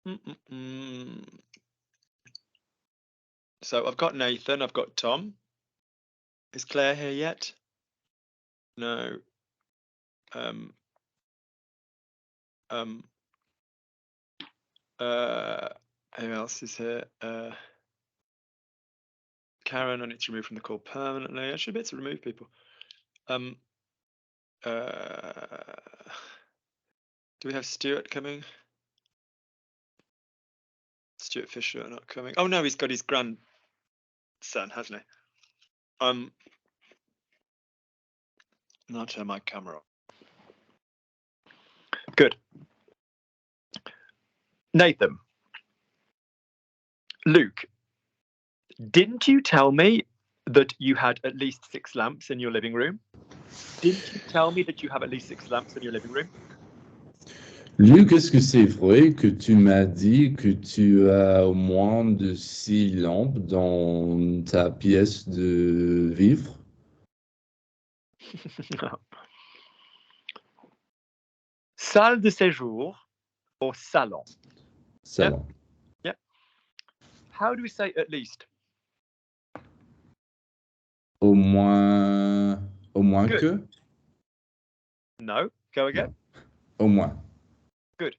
Mm-mm-mm. So I've got Nathan, I've got Tom. Is Claire here yet? No. Who else is here? Karen, I need to remove from the call permanently. I should be able to remove people. Do we have Stuart coming? Stuart Fisher not coming. Oh no, he's got his grandson, hasn't he? And I'll turn my camera off. Good. Nathan. Luke, didn't you tell me that you had at least 6 lamps in your living room? Didn't you tell me that you have at least 6 lamps in your living room? Luc, est-ce que c'est vrai que tu m'as dit que tu as au moins de 6 lampes dans ta pièce de vivre? Salle de séjour or salon? Salon. Yeah. How do we say at least? Au moins Good. que? No. Go again. No. Au moins. Good.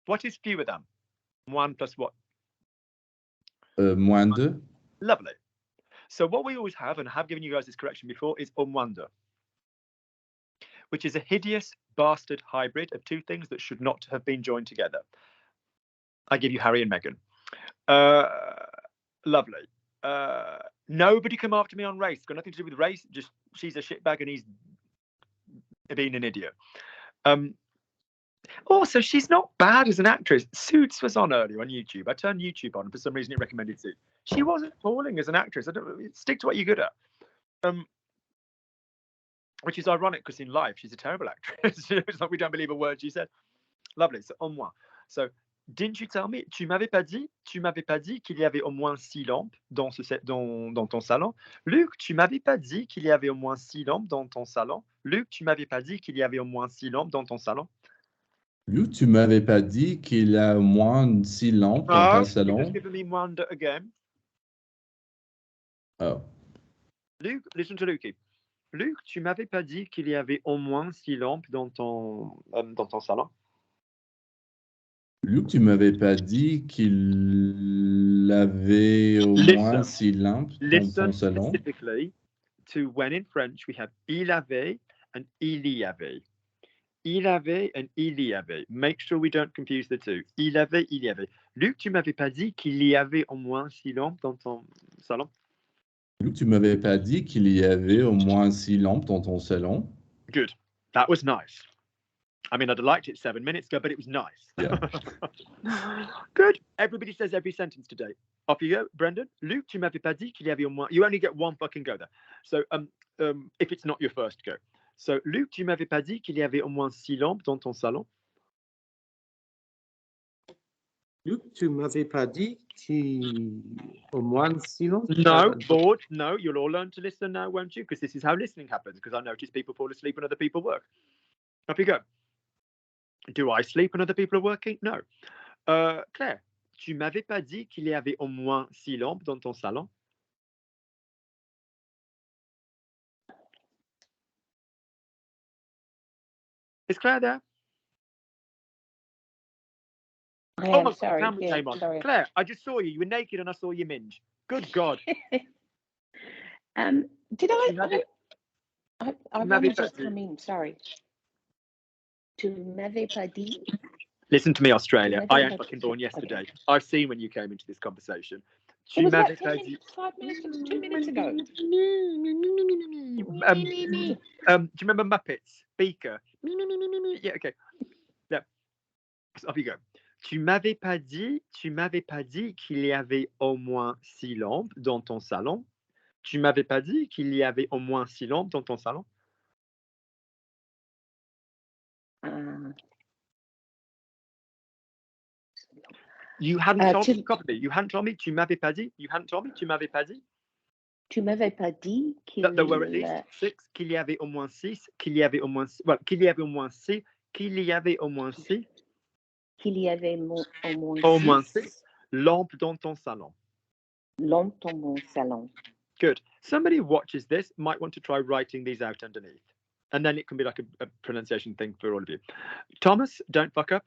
What is fewer than? 1 plus what? Moins de? Lovely. So what we always have, and I have given you guys this correction before, is moins de, which is a hideous bastard hybrid of 2 things that should not have been joined together. I give you Harry and Meghan. Lovely. Nobody come after me on race. It's got nothing to do with race. Just she's a shitbag and he's being an idiot. Also, she's not bad as an actress. Suits was on earlier on YouTube. I turned YouTube on, and for some reason it recommended Suits. She wasn't appalling as an actress. Stick to what you're good at. Which is ironic because in life she's a terrible actress. It's like we don't believe a word she said. Lovely. So, au moins. So, didn't you tell me? Tu m'avais pas dit qu'il y avait au moins 6 lampes dans ton salon. Luc, tu m'avais pas dit qu'il y avait au moins 6 lampes dans ton salon. Luc, tu m'avais pas dit qu'il y avait au moins 6 lampes dans ton salon. Luc, tu m'avais pas dit qu'il y a au moins 6 lampes dans ton salon? You've just given me wonder again. Oh. Luc, listen to Lucie. Luc, tu m'avais pas dit qu'il y avait au moins 6 lampes dans ton salon. Luc, tu m'avais pas dit qu'il avait au moins 6 lampes dans ton salon? Listen specifically to when in French we have il avait and il y avait. Il avait and il y avait. Make sure we don't confuse the two. Il avait, il y avait. Luc, tu m'avais pas dit qu'il y avait au moins 6 lampes dans ton salon? Luc, tu m'avais pas dit qu'il y avait au moins 6 lampes dans ton salon? Good. That was nice. I mean, I'd have liked it 7 minutes ago, but it was nice. Yeah. Good. Everybody says every sentence today. Off you go, Brendan. Luc, tu m'avais pas dit qu'il y avait au moins... You only get one fucking go there. So, if it's not your first go. So, Luc, tu m'avais pas dit qu'il y avait au moins 6 lampes dans ton salon? Luc, tu m'avais pas dit qu'il au moins 6 lampes? No, bored. No, you'll all learn to listen now, won't you? Because this is how listening happens, because I notice people fall asleep when other people work. Off you go. Do I sleep when other people are working? No. Claire, tu m'avais pas dit qu'il y avait au moins 6 lampes dans ton salon? Is Claire there? I'm sorry. Yeah, sorry. Claire, I just saw you. You were naked and I saw you minge. Good God. Did I only just come in, sorry. Tu m'avais pas dit? Listen to me, Australia. I ain't fucking born yesterday. Okay. I've seen when you came into this conversation. It was like 5 minutes, 2 minutes ago. Do you remember Muppets? Beaker. Yeah, okay. Yeah. So off you go. Tu m'avais pas dit qu'il y avait au moins 6 lampes dans ton salon. Tu m'avais pas dit qu'il y avait au moins 6 lampes dans ton salon. You hadn't told me properly. You hadn't told me. Tu m'avais pas dit. You hadn't told me. Tu m'avais pas dit. Tu m'avais pas dit qu'il There were at least 6. Qu'il y avait au moins 6. Qu'il y avait au moins. Well, qu'il y avait au moins 6. Qu'il y avait au moins 6. qu'il y avait au moins Au moins 6 6 lampes dans ton salon. lampes dans mon salon. Good. Somebody watches this might want to try writing these out underneath. And then it can be like a pronunciation thing for all of you. Thomas, don't fuck up.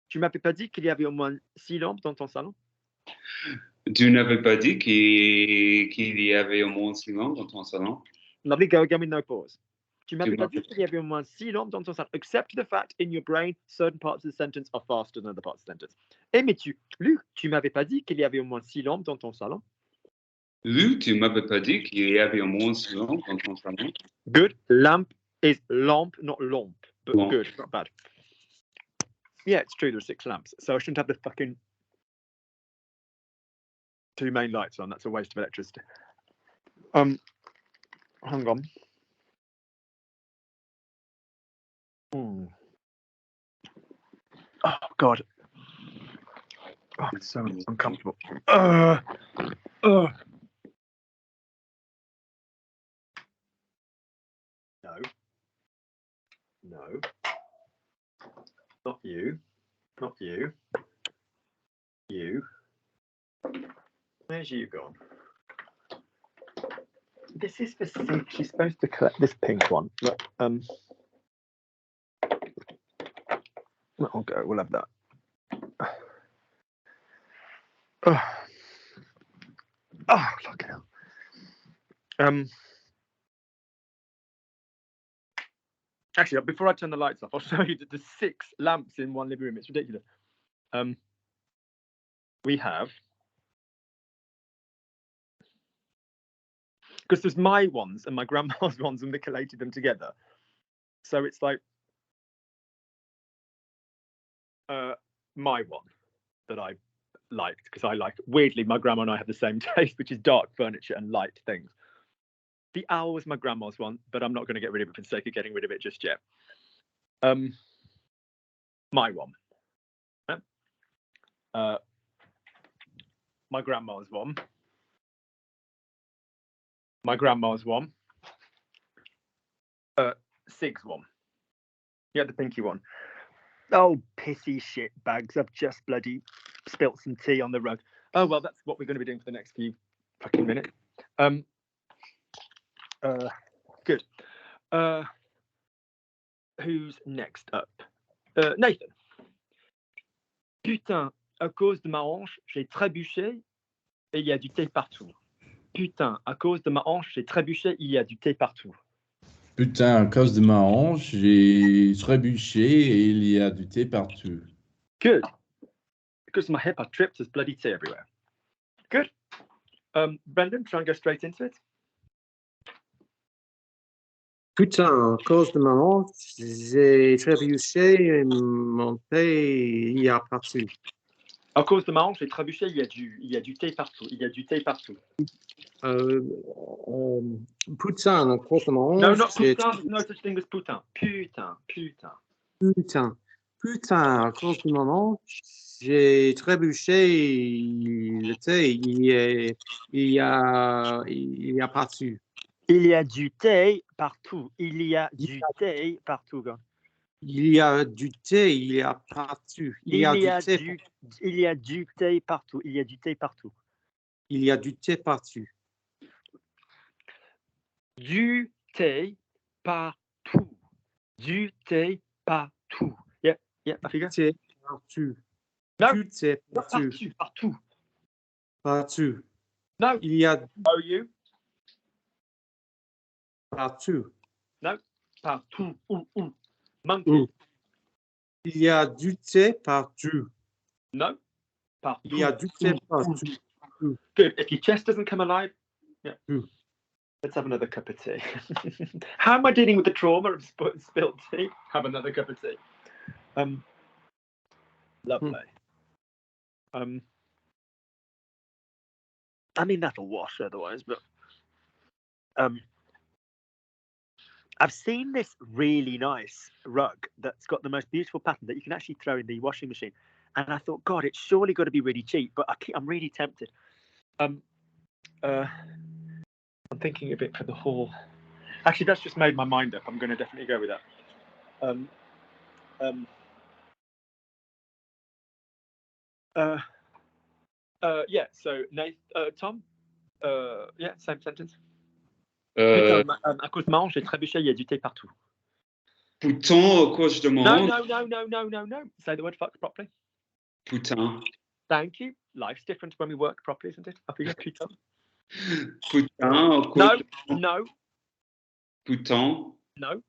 Tu m'avais pas dit qu'il y avait au moins 6 lampes dans ton salon? Tu n'avais pas dit qu'il y avait au moins 6 lampes dans ton salon? Lovely, go again with no pause. Tu m'avais pas m'avais- dit qu'il y avait au moins 6 lampes dans ton salon. Accept the fact in your brain certain parts of the sentence are faster than other parts of the sentence. Mais Luc, tu m'avais pas dit qu'il y avait au moins 6 lampes dans ton salon? Luc, tu m'avais pas dit qu'il y avait au moins 6 lampes dans ton salon? Good. Lamp is lamp, not lump. But Lamp. good, not bad. Yeah, it's true, there are 6 lamps. So I shouldn't have the fucking 2 main lights on. That's a waste of electricity. Hang on. Oh, God. Oh, it's so uncomfortable. No. No. Not you. Not you. You. Where's you gone? This is for Sig. She's supposed to collect this pink one. But, I'll go. We'll have that. Oh, look out. Actually, before I turn the lights off, I'll show you that there's 6 lamps in one living room. It's ridiculous. We have, because there's my ones and my grandma's ones, and we collated them together. So it's like my one that I liked, because I like, weirdly, my grandma and I have the same taste, which is dark furniture and light things. The owl was my grandma's one, but I'm not going to get rid of it for the sake of getting rid of it just yet. My one. My grandma's one. My grandma's one. Sig's one. Yeah, the pinky one. Oh, pissy shit bags. I've just bloody spilt some tea on the rug. Oh, well, that's what we're going to be doing for the next few fucking minutes. Good. Who's next up? Nathan. Putain, à cause de ma hanche, j'ai trébuché et il y a du thé partout. Putain, à cause de ma hanche, j'ai trébuché, il y a du thé partout. Putain, à cause de ma hanche, j'ai trébuché et il y a du thé partout. Good. Because of my hip, I tripped, there's bloody tea everywhere. Good. Brendan, try and go straight into it. Putain, à cause de ma hanche, j'ai trébuché et mon thé, il y a partout. À cause de ma hanche, j'ai trébuché, il y a du thé partout. Il y a du thé partout. Putain, à cause de ma hanche, No, not putain, no such thing as putain. Putain. Putain, à cause de ma hanche, j'ai trébuché le thé, il y a partout. Il y a du thé partout. Il y a du thé partout, gars. Il y a du thé, il y a partout. Il y a du thé partout. Il y a du thé partout. Il y a du thé partout. Du thé partout. Du thé partout. Yeah, I figure. Thé partout. No, Du thé partout. Partout. Partout. No. Il y a you. partout. No. Partout. Monkey. Il y a du thé partout. No. Partout. Il y a du thé partout. Good. If your chest doesn't come alive, yeah. Let's have another cup of tea. How am I dealing with the trauma of spilled tea? Have another cup of tea. Lovely. I mean, that'll wash otherwise, but I've seen this really nice rug that's got the most beautiful pattern that you can actually throw in the washing machine. And I thought, God, it's surely got to be really cheap, but I'm really tempted. I'm thinking a bit for the hall. Actually, that's just made my mind up. I'm going to definitely go with that. Yeah, so Tom, yeah, same sentence. Euh, Putain, à cause de marrant, j'ai trébuché, il y a du thé partout. Putain, à cause de mon No, honte. no. Say the word fuck properly. Putain. Thank you. Life's different when we work properly, isn't it? I forget putain. Putain, à cause No, de... no, Putain. no.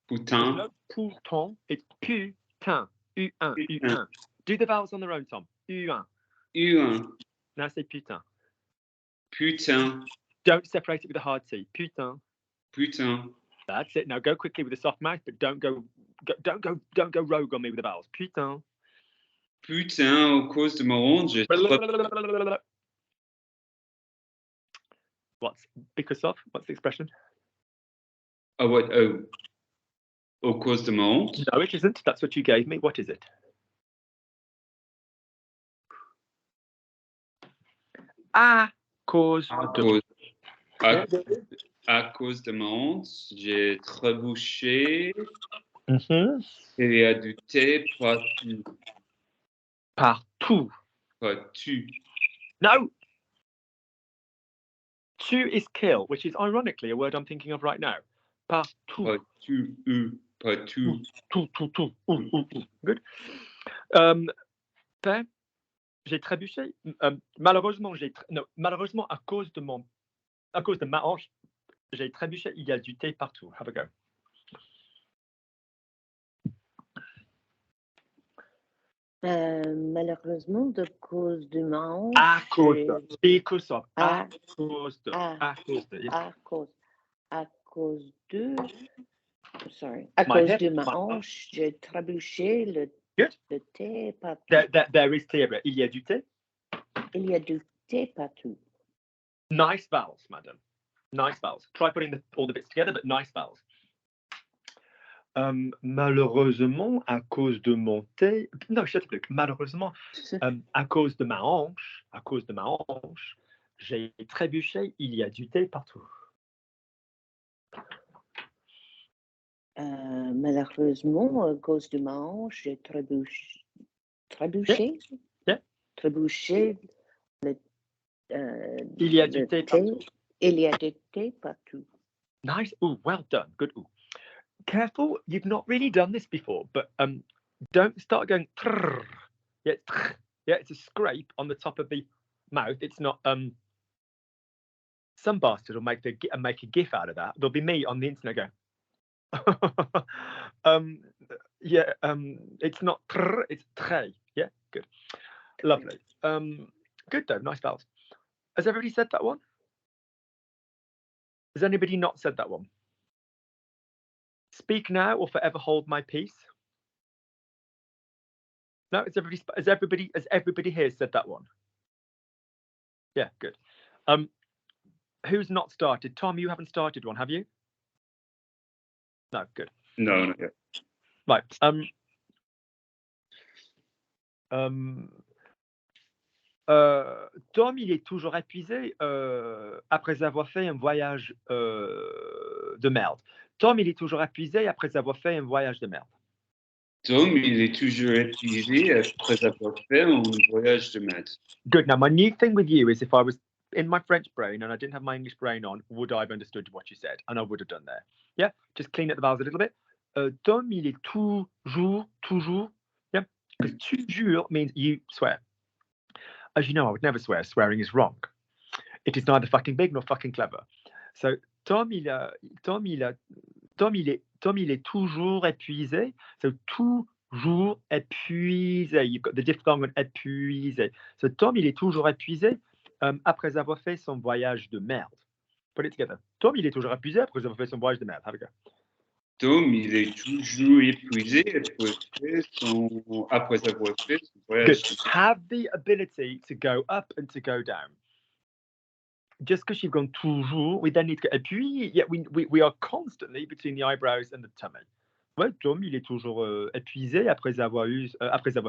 Putain. No, putain. It's putain. U1, Putain. U1. Do the vowels on their own, Tom. U1. U1. Now say putain. Putain. Don't separate it with a hard T. Putain. Putain. That's it. Now go quickly with a soft mouth, but don't go rogue on me with the vowels. Putain. Putain, à cause de mon honte, j'ai trop... What's because of? What's the expression? Ah, what? Oh. À cause de mon honte? No, it isn't. That's what you gave me. What is it? À cause À de. cause, Yeah. à cause de mon honte, j'ai trébuché. Mhm. Il y a du thé partout. Partout. Partout. No. To is kill, which is ironically a word I'm thinking of right now. Partout. Partout. Partout. Tout. Good. Père, j'ai trébuché. Malheureusement, malheureusement à cause de ma hanche, j'ai trébuché. Il y a du thé partout. Have a go. Malheureusement, de cause de ma hanche. À cause de. Because of. À cause de. À cause de. Yeah. À cause de. Sorry. À My cause hip, de ma my- hanche, j'ai trébuché le thé partout. There is tea everywhere. Il y a du thé. Il y a du thé partout. Nice vowels, madam. Nice vowels. Try putting all the bits together, but nice vowels. Malheureusement, à cause de mon thé. Non, shut up. Malheureusement, à cause de ma hanche, j'ai trébuché. Il y a du thé partout. Malheureusement, à cause de ma hanche, j'ai trébuché. Yeah. Trébuché Il y a du thé partout. Il y a du thé partout. Nice. Ooh, well done. Good. Ooh. Careful, you've not really done this before, but don't start going. Trrr. Yeah, trrr. Yeah, it's a scrape on the top of the mouth. It's not. Some bastard will make a gif out of that. There'll be me on the internet going. Yeah. It's not. Trrr, it's très. Yeah. Good. Lovely. Good though. Nice vowels. Has everybody said that one? Has anybody not said that one? Speak now or forever hold my peace. No, has everybody here said that one? Yeah, good. Who's not started? Tom, you haven't started one, have you? No, good. No, not yet. Right. Tom, il est toujours épuisé après avoir fait un voyage de merde. Tom, il est toujours épuisé après avoir fait un voyage de merde. Tom, il est toujours épuisé après avoir fait un voyage de merde. Good. Now, my new thing with you is if I was in my French brain and I didn't have my English brain on, would I have understood what you said? And I would have done there. Yeah, just clean up the vowels a little bit. Tom, il est toujours. Yeah, because toujours means you swear. As you know, I would never swear. Swearing is wrong. It is neither fucking big nor fucking clever. So Tom, il est toujours épuisé. So toujours épuisé. You've got the diphthong on épuisé. So Tom, il est toujours épuisé après avoir fait son voyage de merde. Put it together. Tom, il est toujours épuisé après avoir fait son voyage de merde. Have a go. Tom, il est toujours épuisé après avoir fait son voyage. Good. Have the ability to go up and to go down. Just because you've gone toujours, we then need to go. Et puis, yeah, we are constantly between the eyebrows and the tummy. Ouais, Tom, il est toujours épuisé après avoir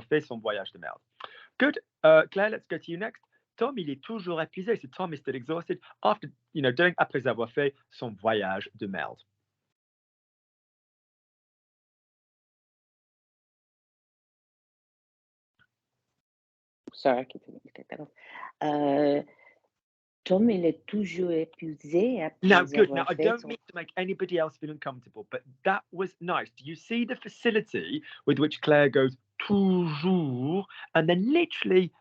fait son voyage de merde. Good. Claire, let's go to you next. Tom, il est toujours épuisé. So Tom is still exhausted after, doing après avoir fait son voyage de merde. Sorry, I keep forgetting to take that off. Tom, il est toujours épuisé Now, après good. Now, avoir I fait don't son... mean to make anybody else feel uncomfortable, but that was nice. Do you see the facility with which Claire goes toujours, and then literally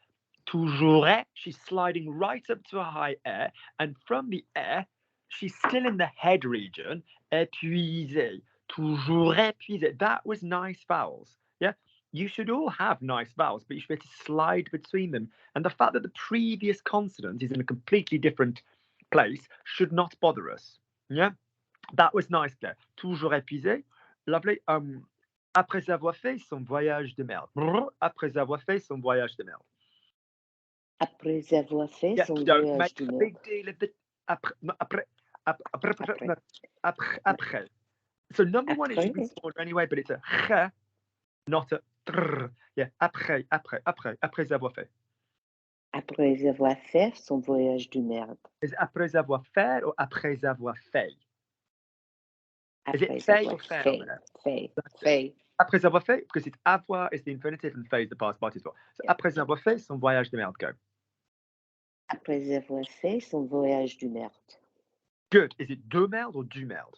toujours, she's sliding right up to a high air, and from the air, she's still in the head region, épuisé, toujours épuisé. That was nice vowels. Yeah, you should all have nice vowels, but you should be able to slide between them. And the fact that the previous consonant is in a completely different place should not bother us. Yeah, that was nice, Claire. Toujours épuisé, lovely. Après avoir fait son voyage de merde. Après avoir fait son voyage de merde. Après avoir fait Yeah, son don't voyage make de a merde. big deal of the après, no, après, Après. no, après. So number one, it should be Après. smaller anyway, but it's a ch, not a trrr. Yeah, après avoir fait. Après avoir fait son voyage de merde. Is it après avoir fait or après avoir fait? Is it Après fait avoir or fait? fait. Fait. That's it. Fait. Après avoir fait, because it's avoir is the infinitive and fait is the past participle. So Yeah. après avoir fait son voyage de merde, go. Après avoir fait son voyage de merde. Good. Is it de merde or du merde?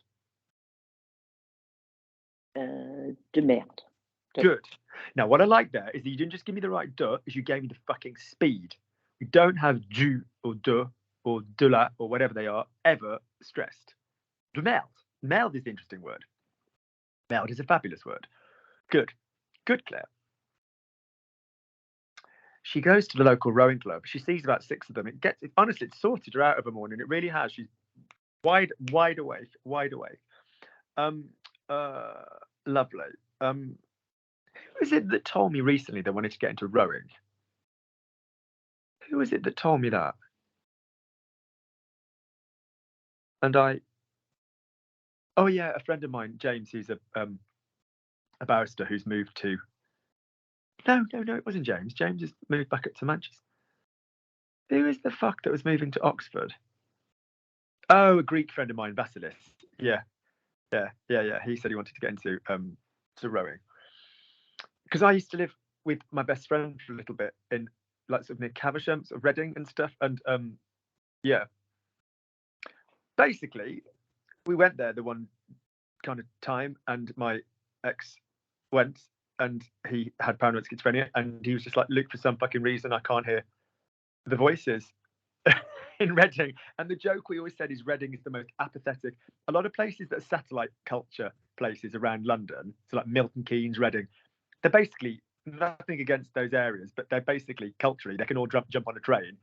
De merde. Good. Now, what I like there is that you didn't just give me the right de, is you gave me the fucking speed. We don't have du or de la or whatever they are ever stressed. De merde. Merde is the interesting word. Merde is a fabulous word. Good. Good, Claire. She goes to the local rowing club. She sees about 6 of them. Honestly, it's sorted her out of a morning. It really has. She's wide awake. Lovely. Who is it that told me recently they wanted to get into rowing? Who is it that told me that? And oh yeah, a friend of mine, James, who's a barrister who's moved to. No, it wasn't James. James has moved back up to Manchester. Who is the fuck that was moving to Oxford? Oh, a Greek friend of mine, Vasilis. Yeah. He said he wanted to get into to rowing. Because I used to live with my best friend for a little bit in like sort of near Caversham, sort of Reading and stuff. And yeah, basically, we went there the one kind of time, and my ex went, and he had paranoid schizophrenia, and he was just like, Luke, for some fucking reason, I can't hear the voices in Reading. And the joke we always said is Reading is the most apathetic. A lot of places that are satellite culture places around London, so like Milton Keynes, Reading, they're basically nothing against those areas, but they're basically culturally, they can all jump on a train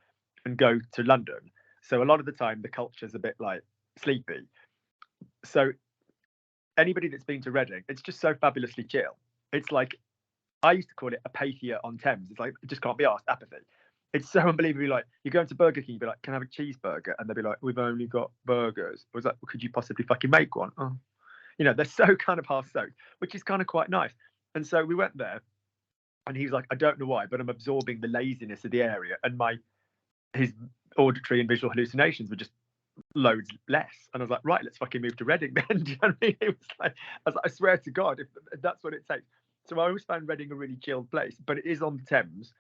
and go to London. So a lot of the time, the culture's a bit like sleepy. So anybody that's been to Reading, it's just so fabulously chill. It's like, I used to call it Apathia on Thames. It's like, it just can't be asked, apathy. It's so unbelievably like, you go into Burger King, you'd be like, can I have a cheeseburger? And they'll be like, we've only got burgers. I was like, well, could you possibly fucking make one? Oh. You know, they're so kind of half-soaked, which is kind of quite nice. And so we went there, and he was like, I don't know why, but I'm absorbing the laziness of the area, and his auditory and visual hallucinations were just loads less. And I was like, right, let's fucking move to Reading then. Do you know what I mean? It was like, I was like, I swear to God, if that's what it takes. So I always found Reading a really chilled place, but it is on the Thames.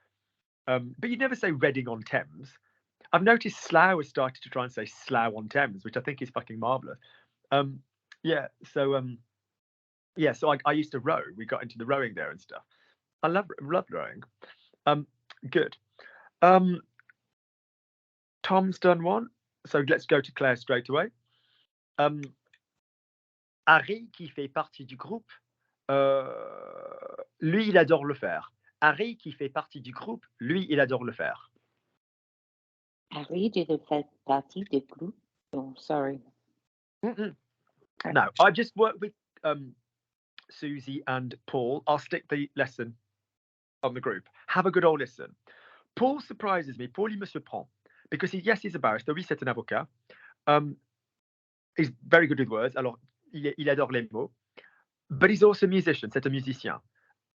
But you'd never say Reading on Thames. I've noticed Slough has started to try and say Slough on Thames, which I think is fucking marvellous. So I used to row. We got into the rowing there and stuff. I love rowing. Good. Tom's done one. So let's go to Claire straight away. Harry, qui fait partie du groupe, lui, il adore le faire. Harry, qui fait partie du groupe, lui, il adore le faire. Harry didn't fait partie du groupe. Oh, sorry. No, I just worked with Susie and Paul. I'll stick the lesson on the group. Have a good old listen. Paul surprises me. Paul, il me surprend. Because he's a barrister. Oui, c'est un avocat. He's very good with words. Alors, il adore les mots. But he's also a musician. C'est un musicien.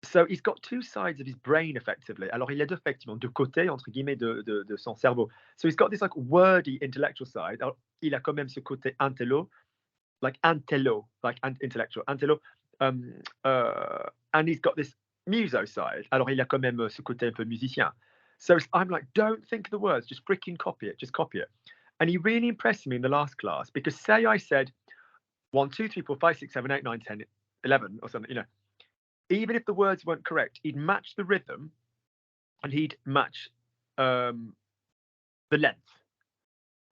So he's got two sides of his brain, effectively. Alors, il a effectivement deux côtés, entre guillemets, de son cerveau. So he's got this like wordy intellectual side. Alors, il a quand même ce côté intello, like intellectual, intello. And he's got this muso side. Alors, il a quand même ce côté un peu musicien. So I'm like, don't think of the words, just freaking copy it, just copy it. And he really impressed me in the last class because say I said 1, 2, 3, 4, 5, 6, 7, 8, 9, 10, 11 or something, you know, even if the words weren't correct, he'd match the rhythm and he'd match the length,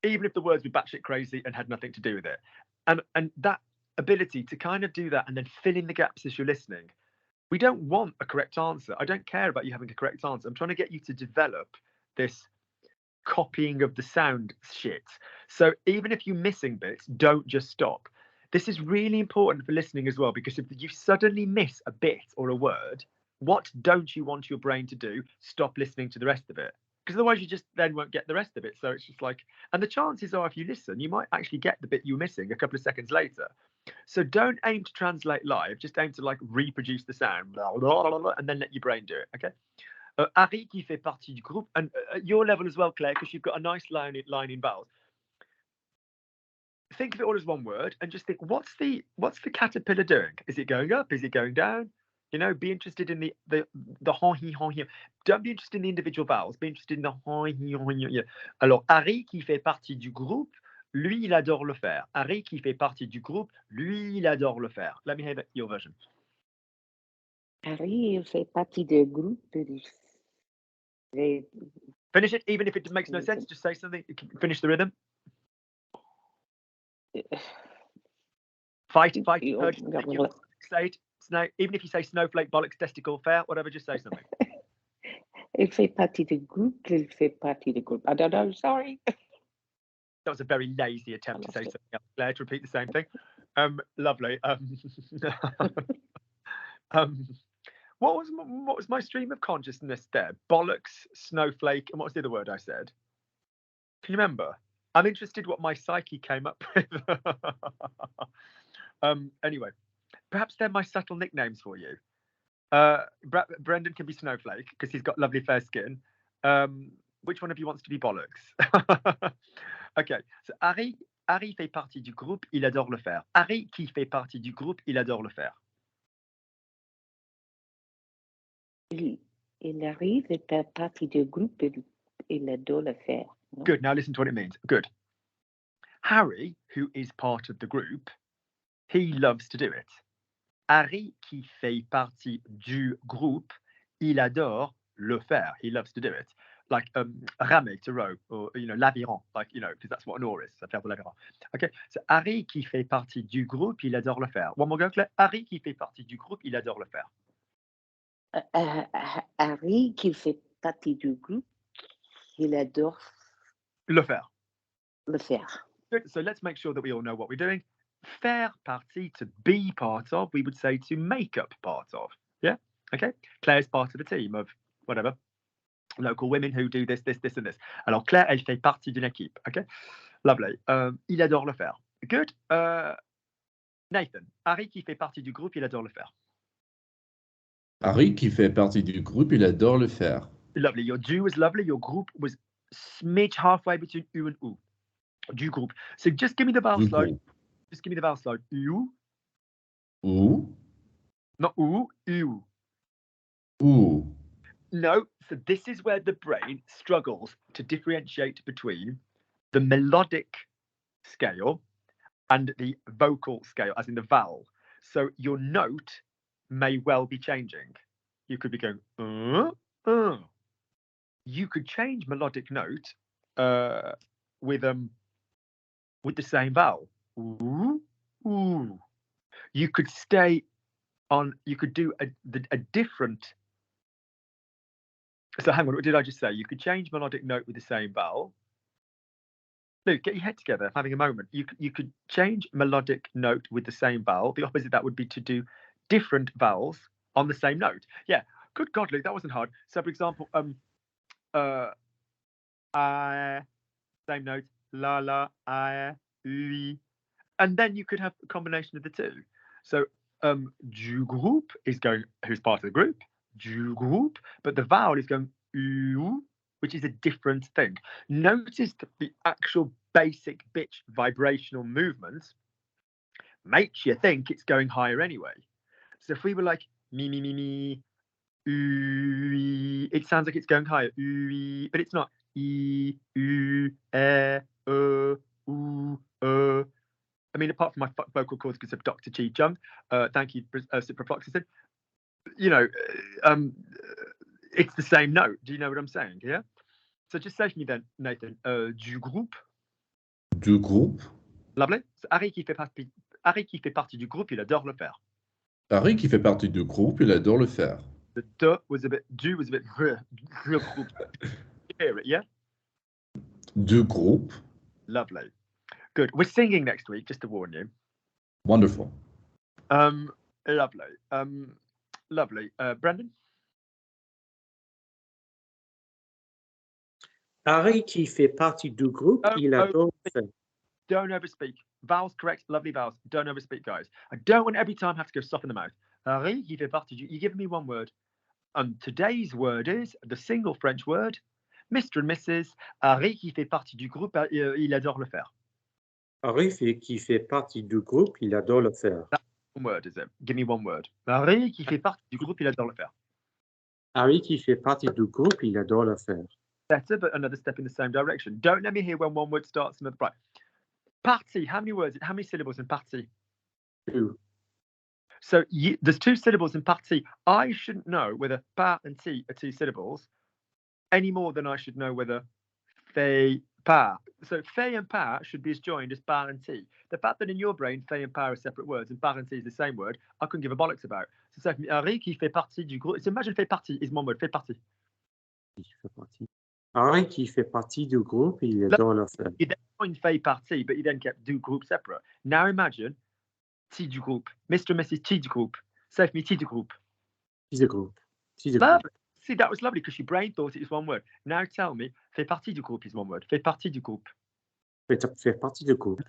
even if the words were batshit crazy and had nothing to do with it. And that ability to kind of do that and then fill in the gaps as you're listening. We don't want a correct answer. I don't care about you having a correct answer. I'm trying to get you to develop this copying of the sound shit. So even if you're missing bits, don't just stop. This is really important for listening as well, because if you suddenly miss a bit or a word, what don't you want your brain to do? Stop listening to the rest of it. Because otherwise you just then won't get the rest of it. So it's just like, and the chances are if you listen, you might actually get the bit you were missing a couple of seconds later. So don't aim to translate live, just aim to like reproduce the sound, blah, blah, blah, blah, and then let your brain do it, okay? Harry qui fait partie du groupe, and at your level as well, Claire, because you've got a nice line in vowels. Think of it all as one word and just think, what's the caterpillar doing? Is it going up? Is it going down? You know, be interested in the hon hi hon hi. Don't be interested in the individual vowels. Be interested in the hon hi hon hi. Alors, Harry qui fait partie du groupe, lui, il adore le faire. Harry qui fait partie du groupe, lui, il adore le faire. Let me hear your version. Harry fait partie du groupe. Finish it, even if it makes no sense. Just say something. Finish the rhythm. Fight. Say it. Snow. Even if you say snowflake, bollocks, testicle, fair, whatever, just say something. Il fait partie du groupe. Il fait partie du groupe. I don't know. Sorry. That was a very lazy attempt to say something else. Claire, to repeat the same thing. Lovely. What was my stream of consciousness there? Bollocks, snowflake, and what was the other word I said? Can you remember? I'm interested what my psyche came up with. Anyway, perhaps they're my subtle nicknames for you. Brendan can be snowflake because he's got lovely fair skin. Which one of you wants to be bollocks? Okay, so Harry fait partie du groupe, il adore le faire. Harry qui fait partie du groupe, il adore le faire. Il arrive à faire partie du groupe, il adore le faire. No? Good, now listen to what it means. Good. Harry, who is part of the group, he loves to do it. Harry qui fait partie du groupe, il adore le faire. He loves to do it. Like ramer, to row, or l'aviron, like, because that's what an oar is. Ça fait de l'aviron. Okay, so Harry qui fait partie du groupe, il adore le faire. One more go, Claire. Harry qui fait partie du groupe, il adore le faire. Harry qui fait partie du groupe, il adore le faire. Le faire. Good. So let's make sure that we all know what we're doing. Faire partie, to be part of, we would say to make up part of. Yeah? Okay? Claire's part of a team of whatever. Local women who do this, and this. Alors, Claire, elle fait partie d'une équipe. Okay? Lovely. Il adore le faire. Good. Nathan, Harry qui fait partie du groupe, il adore le faire. Harry qui fait partie du groupe, il adore le faire. Lovely. Your du was lovely. Your group was smidge halfway between U and U. Du groupe. So just give me the vowel slide. Just give me the vowel slide. U. U. Not U. U. U. No. So this is where the brain struggles to differentiate between the melodic scale and the vocal scale, as in the vowel. So your note may well be changing. You could be going, You could change melodic note with the same vowel. Ooh, ooh. You could stay on. You could do a different. So hang on, what did I just say? You could change melodic note with the same vowel. Luke, get your head together. I'm having a moment. You could change melodic note with the same vowel. The opposite of that would be to do different vowels on the same note. Yeah. Good God, Luke, that wasn't hard. So, for example, same note, la la, oui, and then you could have a combination of the two. So, du groupe is going, who's part of the group, du groupe, but the vowel is going u, which is a different thing. Notice that the actual basic bitch vibrational movement makes you think it's going higher anyway. So if we were like me, It sounds like it's going higher. But it's not. I, U, E, U, I mean, apart from my vocal cords because of Dr. Chi Jung, thank you, ciprofloxacin. You know, it's the same note. Do you know what I'm saying? Yeah. So just say to me then, Nathan, du groupe. Du groupe. Lovely. So Harry qui fait partie du groupe, il adore le faire. Harry qui fait partie du groupe, il adore le faire. The du was a bit le groupe. Hear it, yeah? Du groupe. Lovely. Good. We're singing next week, just to warn you. Wonderful. Lovely. Lovely. Brendan? Harry qui fait partie du groupe, il adore le faire. Don't overspeak. Vowels correct, lovely vowels. Don't overspeak, guys. I don't want every time have to go soften the mouth. Harry qui fait partie du... You give me one word. And today's word is the single French word, Mr. and Mrs. Harry qui fait partie du groupe, il adore le faire. Harry qui fait partie du groupe, il adore le faire. That's one word, is it? Give me one word. Harry qui fait partie du groupe, il adore le faire. Harry qui fait partie du groupe, il adore le faire. Better, but another step in the same direction. Don't let me hear when one word starts another. Right. Partie, how many words, how many syllables in partie? 2. So there's 2 syllables in partie. I shouldn't know whether pa and ti are 2 syllables any more than I should know whether fait, pa. So fait and pa should be as joined as pa and ti. The fact that in your brain, fait and pa are separate words and pa and ti is the same word, I couldn't give a bollocks about. So Harry qui fait partie du groupe. So imagine fait partie is one word, fait partie. Harry qui fait partie du groupe, il adore le faire. You then joined fait partie, but you then kept du groupe separate. Now imagine ti du groupe, Mr. and Mrs. Ti du groupe. Say for me, ti du groupe. Ti du groupe. Ti du Lovely. groupe. See, that was lovely because your brain thought it was one word. Now tell me, fait partie du groupe is one word. Fait partie du groupe. Fait partie du groupe.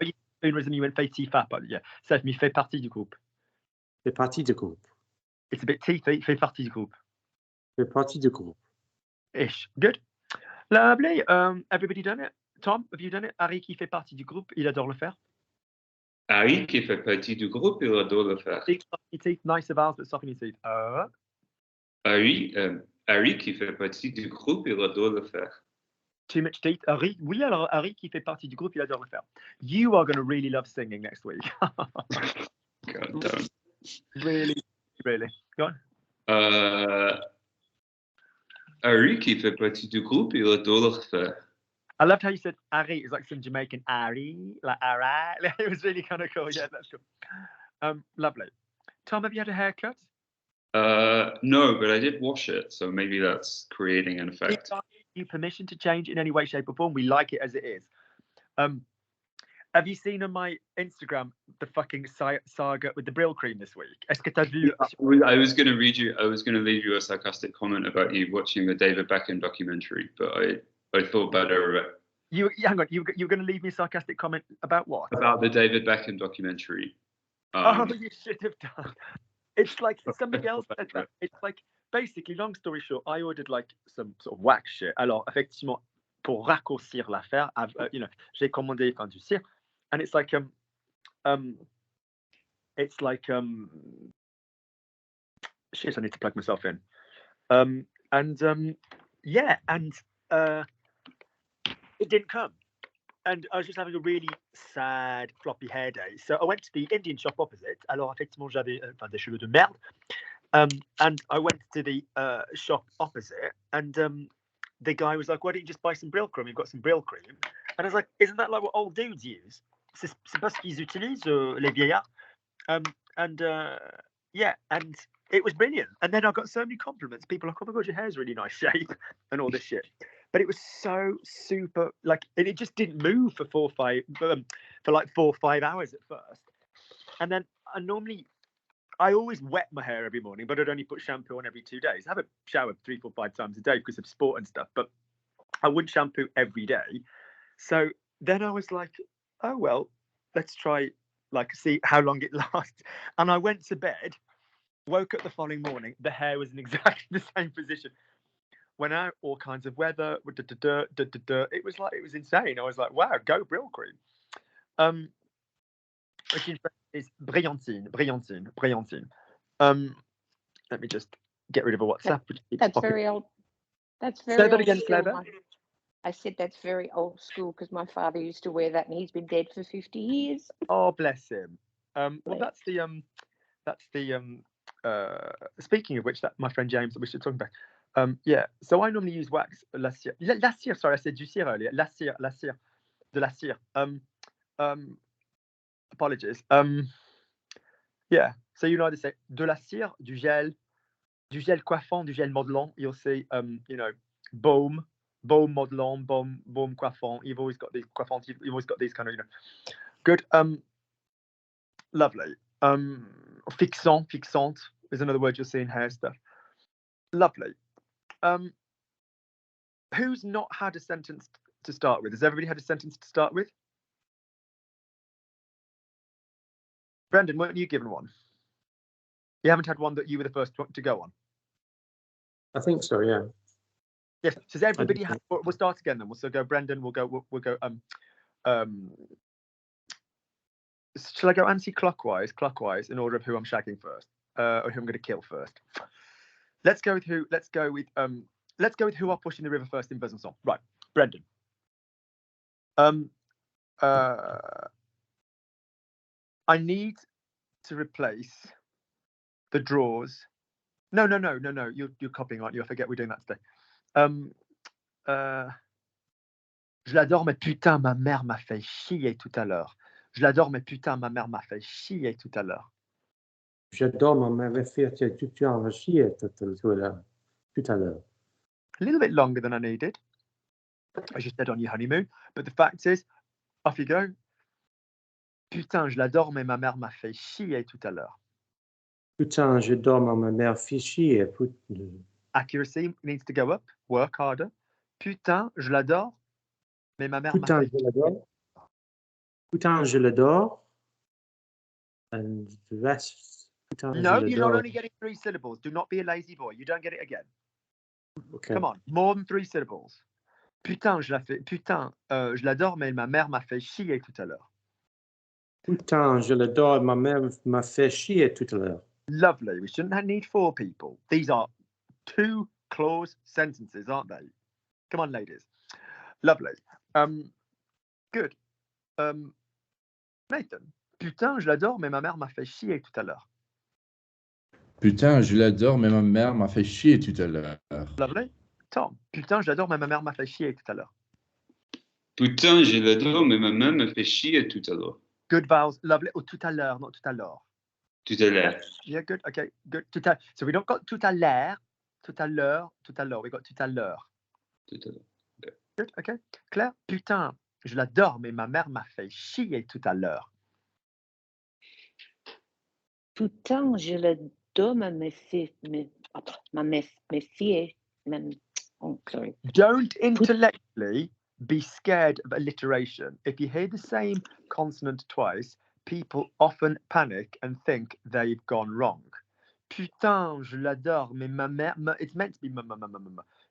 Une reason you went fait ti fa, but yeah. Say for me, fait partie du groupe. Fait partie du groupe. It's a bit teethy. Fait partie du groupe. Fait partie du groupe. Ish. Good. Lovely. Everybody done it? Tom, have you done it? Harry qui fait partie du groupe, il adore le faire. Harry qui fait partie du groupe, il adore le faire. Big soften your teeth, nice vowels, but soften your teeth. Harry qui fait partie du groupe, il adore le faire. Too much teeth. Harry. Oui, alors Harry qui fait partie du groupe, il adore le faire. You are going to really love singing next week. God damn. Really, really. Go on. Harry qui fait partie du groupe, il adore le faire. I loved how you said Harry. It's like some Jamaican Harry, like Harry. It was really kind of cool. Yeah, that's cool. Lovely. Tom, have you had a haircut? No, but I did wash it, so maybe that's creating an effect. You permission to change in any way, shape, or form? We like it as it is. Have you seen on my Instagram the fucking saga with the Brill cream this week? Est-ce que t'as vu? I was going to leave you a sarcastic comment about you watching the David Beckham documentary, but I thought better of it. Hang on, you were going to leave me a sarcastic comment about what? About the David Beckham documentary. Oh, you should have done. It's like somebody else said that. It's like, basically, long story short, I ordered like some sort of wax shit. Alors, effectivement, pour raccourcir l'affaire, you know, j'ai commandé du cire, and it's like shit, I need to plug myself in. Yeah, and it didn't come. And I was just having a really sad, floppy hair day. So I went to the Indian shop opposite. Alors, effectivement, j'avais des cheveux de merde. And I went to the shop opposite, and the guy was like, why don't you just buy some Brill cream? You've got some Brill cream. And I was like, isn't that like what old dudes use? C'est pas ce qu'ils utilisent, les vieillards. Yeah, and it was brilliant. And then I got so many compliments. People were like, oh my God, your hair's really nice shape and all this shit. But it was so super, like, and it just didn't move for 4 or 5 hours at first. And then I always wet my hair every morning, but I'd only put shampoo on every 2 days. I haven't showered 3, 4, 5 times a day because of sport and stuff, but I wouldn't shampoo every day. So then I was like, oh, well, let's try, like, see how long it lasts. And I went to bed, woke up the following morning, the hair was in exactly the same position. Went out, all kinds of weather, it was insane. I was like, wow, go Brill cream. Which in French is brillantine. Let me just get rid of a WhatsApp. Which keeps That's pocket- very old. That's Say very that old again, school. Claire. I said that's very old school because my father used to wear that and he's been dead for 50 years. Oh, bless him. Well, Bless. that's the speaking of which, that my friend James that we should talk about. Yeah, so I normally use wax la cire. La cire, sorry, I said du cire earlier. La cire, de la cire. Apologies. Yeah, so you either say de la cire, du gel coiffant, du gel modelant. You'll see, you know, baume modelant, baume coiffant. You've always got these coiffants. You've always got these kind of, you know, good. Lovely. Fixante is another word you'll see in hair stuff. Lovely. Who's not had a sentence to start with? Has everybody had a sentence to start with? Brendan, weren't you given one? You haven't had one that you were the first to go on? I think so, yeah. Yes. So does everybody have, we'll start again then. We'll go Brendan, we'll go shall I go clockwise in order of who I'm shagging first? Or who I'm gonna kill first? Let's go with who are pushing the river first in Besançon. Right, Brendan. I need to replace the drawers. No. You're copying, aren't you? I forget we're doing that today. Je l'adore, mais putain, ma mère m'a fait chier tout à l'heure. Je l'adore, mais putain, ma mère m'a fait chier tout à l'heure. J'adore ma mère fait tout à l'heure. A little bit longer than I needed, as you said on your honeymoon. But the fact is, off you go. Putain, je l'adore, mais ma mère m'a fait chier tout à l'heure. Putain, j'adore ma mère fait chier. Accuracy needs to go up. Work harder. Putain, je l'adore, mais ma mère m'a Putain, fait je l'adore. Putain, je l'adore. And the rest, putain, No, je you're not l'adore. only getting 3 syllables. Do not be a lazy boy. You don't get it again. Okay. Come on, more than 3 syllables. Putain, je l'adore, mais ma mère m'a fait chier tout à l'heure. Putain, je l'adore. Ma mère m'a fait chier tout à l'heure. Lovely. We shouldn't need 4 people. These are 2 clause sentences, aren't they? Come on, ladies. Lovely. Good. Nathan. Putain, je l'adore, mais ma mère m'a fait chier tout à l'heure. Putain, je l'adore, mais ma mère m'a fait chier tout à l'heure. Lovely. Tom. Putain, je l'adore, mais ma mère m'a fait chier tout à l'heure. Putain, je l'adore, mais ma main me fait chier tout à l'heure. Good vowels. Lovely. Or tout à l'heure, not tout à l'heure. Tout à l'heure. Yeah, good. Okay, good. So we don't got tout à l'heure, tout à l'heure. We got tout à l'heure. Tout à l'heure. Good, okay. Claire, putain, je l'adore, mais ma mère m'a fait chier tout à l'heure. Putain, je l'adore, sorry. Don't intellectually be scared of alliteration. If you hear the same consonant twice, people often panic and think they've gone wrong. Putain, je l'adore, mais ma mère... It's meant to be ma.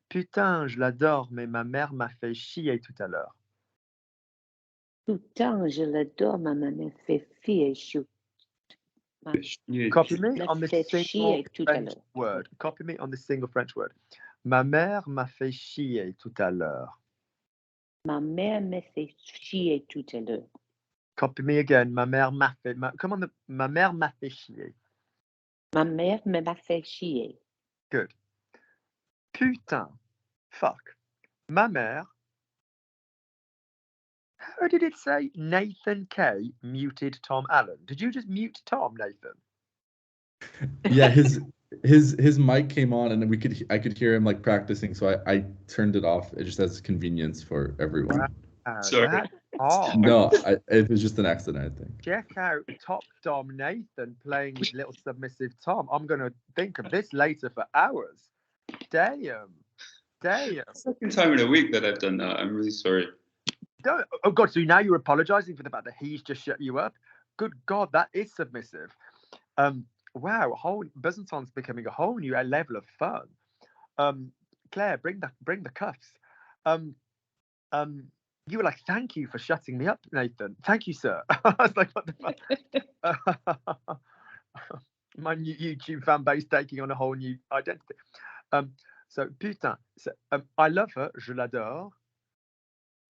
Putain, je l'adore, mais ma mère m'a fait chier tout à l'heure. Putain, je l'adore, ma mère m'a fait chier. Copy me on the single French word. Copy me on the single French word. Ma mère m'a fait chier tout à l'heure. Ma mère m'a fait chier tout à l'heure. Copy me again. Ma mère m'a fait... Come on, ma mère m'a fait chier. Ma mère m'a fait chier. Good. Putain. Fuck. Ma mère... How did it say Nathan K muted Tom Allen? Did you just mute Tom, Nathan? Yeah, his mic came on and I could hear him like practicing, so I turned it off. It just as convenience for everyone. Sorry. No, it was just an accident, I think. Check out Top Dom Nathan playing with little submissive Tom. I'm going to think of this later for hours. Damn. Second time in a week that I've done that. I'm really sorry. Oh God, so now you're apologizing for the fact that he's just shut you up? Good God, that is submissive. Wow, Besançon's becoming a whole new level of fun. Claire, bring the cuffs. You were like, thank you for shutting me up, Nathan. Thank you, sir. I was like, what the fuck? My new YouTube fan base taking on a whole new identity. So putain, I love her, je l'adore.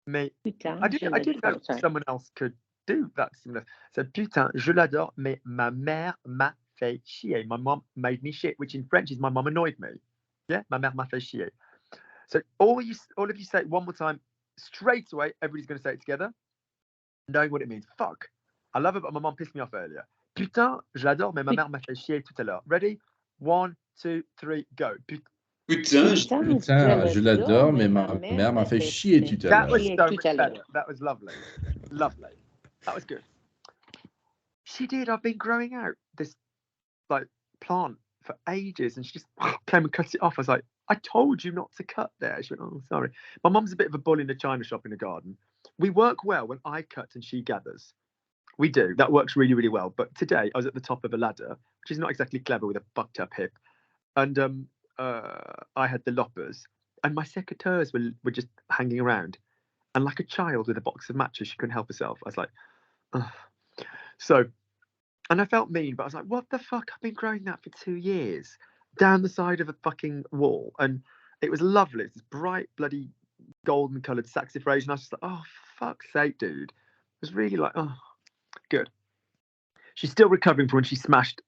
Mais Putain, I je didn't know l'adore. Sorry. someone else could do that similar. So putain, je l'adore, mais ma mère m'a fait chier. My mom made me shit, which in French is my mom annoyed me. Yeah, ma mère m'a fait chier. So all of you say it one more time, straight away, everybody's going to say it together, knowing what it means. Fuck. I love it, but my mom pissed me off earlier. Putain, je l'adore, mais ma mère m'a fait chier tout à l'heure. Ready? 1, 2, 3, go. Putain, Putain, je l'adore, mais ma mère m'a fait chier tout à That l'heure. was Chier so tout much à l'heure. better. That was lovely. Lovely. That was good. She did. I've been growing out this like plant for ages, and she just came and cut it off. I was like, I told you not to cut there. She went, oh, sorry. My mum's a bit of a bull in a china shop in the garden. We work well when I cut and she gathers. We do. That works really, really well. But today I was at the top of a ladder, which is not exactly clever with a fucked up hip. And I had the loppers, and my secateurs were just hanging around. And like a child with a box of matches, she couldn't help herself. I was like, ugh. So, and I felt mean, but I was like, what the fuck? I've been growing that for 2 years down the side of a fucking wall. And it was lovely. It's this bright, bloody golden coloured saxifrage. And I was just like, oh, fuck's sake, dude. It was really like, oh, good. She's still recovering from when she smashed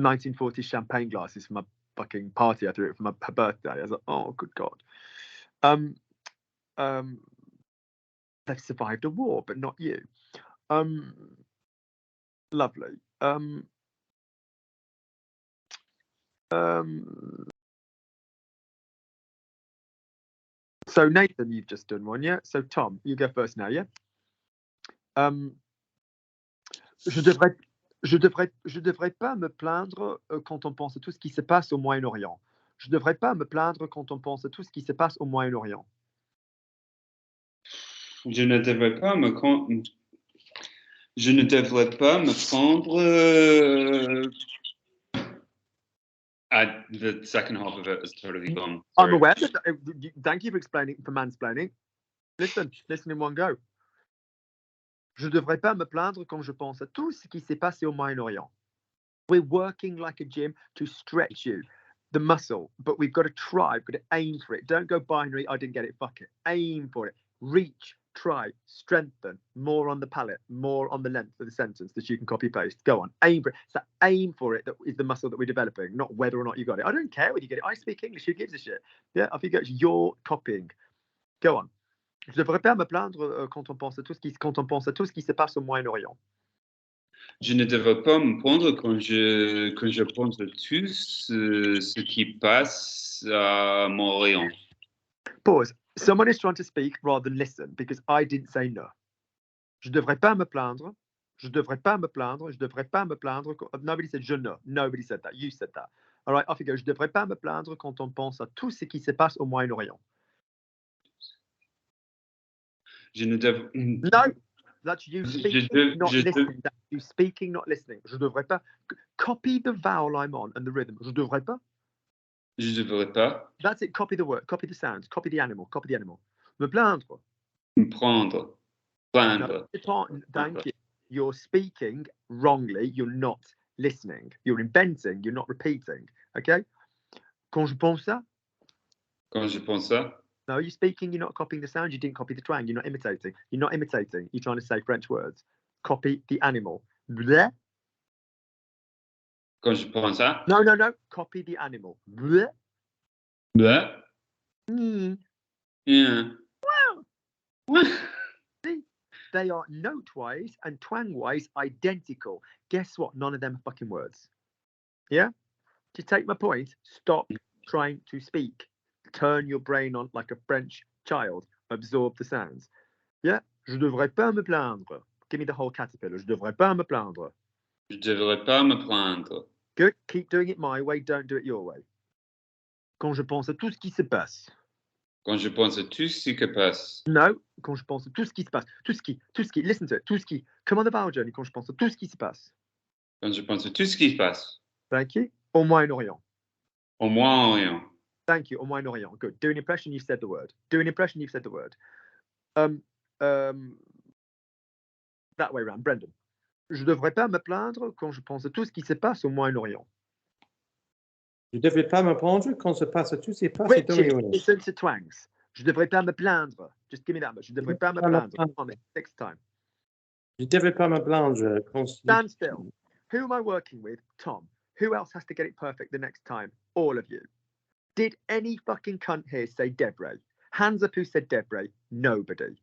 1940s champagne glasses from my fucking party I threw it for her birthday. I was like, oh, good God. They've survived a war, but not you. Lovely. So Nathan, you've just done one, yeah? So Tom, you go first now, yeah? Je devrais pas me plaindre quand on pense à tout ce qui se passe au Moyen-Orient. Je devrais pas me plaindre quand on pense à tout ce qui se passe au Moyen-Orient. je ne devrais pas me prendre the second half of it is totally gone. I'm Sorry. aware. Thank you for explaining, for mansplaining. Listen in one go. Je devrais pas me plaindre quand je pense à tout ce qui s'est passé au Moyen-Orient. We're working like a gym to stretch you, the muscle, but we've got to try, we've got to aim for it. Don't go binary, I didn't get it, fuck it. Aim for it. Reach, try, strengthen, more on the palate, more on the length of the sentence that you can copy paste. Go on, aim for it. So aim for it that is the muscle that we're developing, not whether or not you got it. I don't care whether you get it. I speak English, who gives a shit? Yeah, I think it's your copying. Go on. Je devrais pas me plaindre quand on pense à tout ce qui se passe au Moyen-Orient. Je ne devrais pas me prendre quand je pense à tout ce qui passe à Montréal. Pause. Someone is trying to speak rather than listen because I didn't say no. Je devrais pas me plaindre. Je devrais pas me plaindre. Je devrais pas me plaindre. Nobody said je ne. Nobody said that. You said that. All right, off you go. Je devrais pas me plaindre quand on pense à tout ce qui se passe au Moyen-Orient. Je ne devrais... No, that's you speaking, not listening. That's you speaking, not listening. Je devrais pas. Copy the vowel I'm on and the rhythm. Je devrais pas. Je devrais pas. That's it. Copy the word. Copy the sounds. Copy the animal. Copy the animal. Me plaindre. Me prendre. Plaindre. No, thank you. You're speaking wrongly. You're not listening. You're inventing. You're not repeating. Okay? Quand je pense ça. Quand je pense ça. No, you're speaking. You're not copying the sound. You didn't copy the twang. You're not imitating. You're not imitating. You're trying to say French words. Copy the animal. Bleh. Quand je pense ça. No. Copy the animal. Bleh. Bleh. Yeah. Wow. See, they are note-wise and twang-wise identical. Guess what? None of them are fucking words. Yeah? To take my point, stop trying to speak. Turn your brain on like a French child. Absorb the sounds. Yeah? Je devrais pas me plaindre. Give me the whole caterpillar. Je devrais pas me plaindre. Je devrais pas me plaindre. Good. Keep doing it my way. Don't do it your way. Quand je pense à tout ce qui se passe. Quand je pense à tout ce qui passe. No. Quand je pense à tout ce qui se passe. Tout ce qui. Listen to it. Tout ce qui. Come on the vowel journey. Quand je pense à tout ce qui se passe. Quand je pense à tout ce qui passe. Thank you. Au Moyen-Orient. Au Moyen-Orient. Thank you. Au Moyen-Orient. Good. Do an impression. You've said the word. Do an impression. You've said the word. That way around. Brendan. Je devrais pas me plaindre quand je pense à tout ce qui se passe au Moyen-Orient. Je devrais pas me plaindre quand se passe tout ces passes. Richard, listen to twangs. Je devrais pas me plaindre. Just give me that much. Je devrais pas me plaindre. On it, next time. Je devrais pas me plaindre quand... Stand still. Who am I working with? Tom. Who else has to get it perfect the next time? All of you. Did any fucking cunt here say Debray? Hands up who said Debray. Nobody.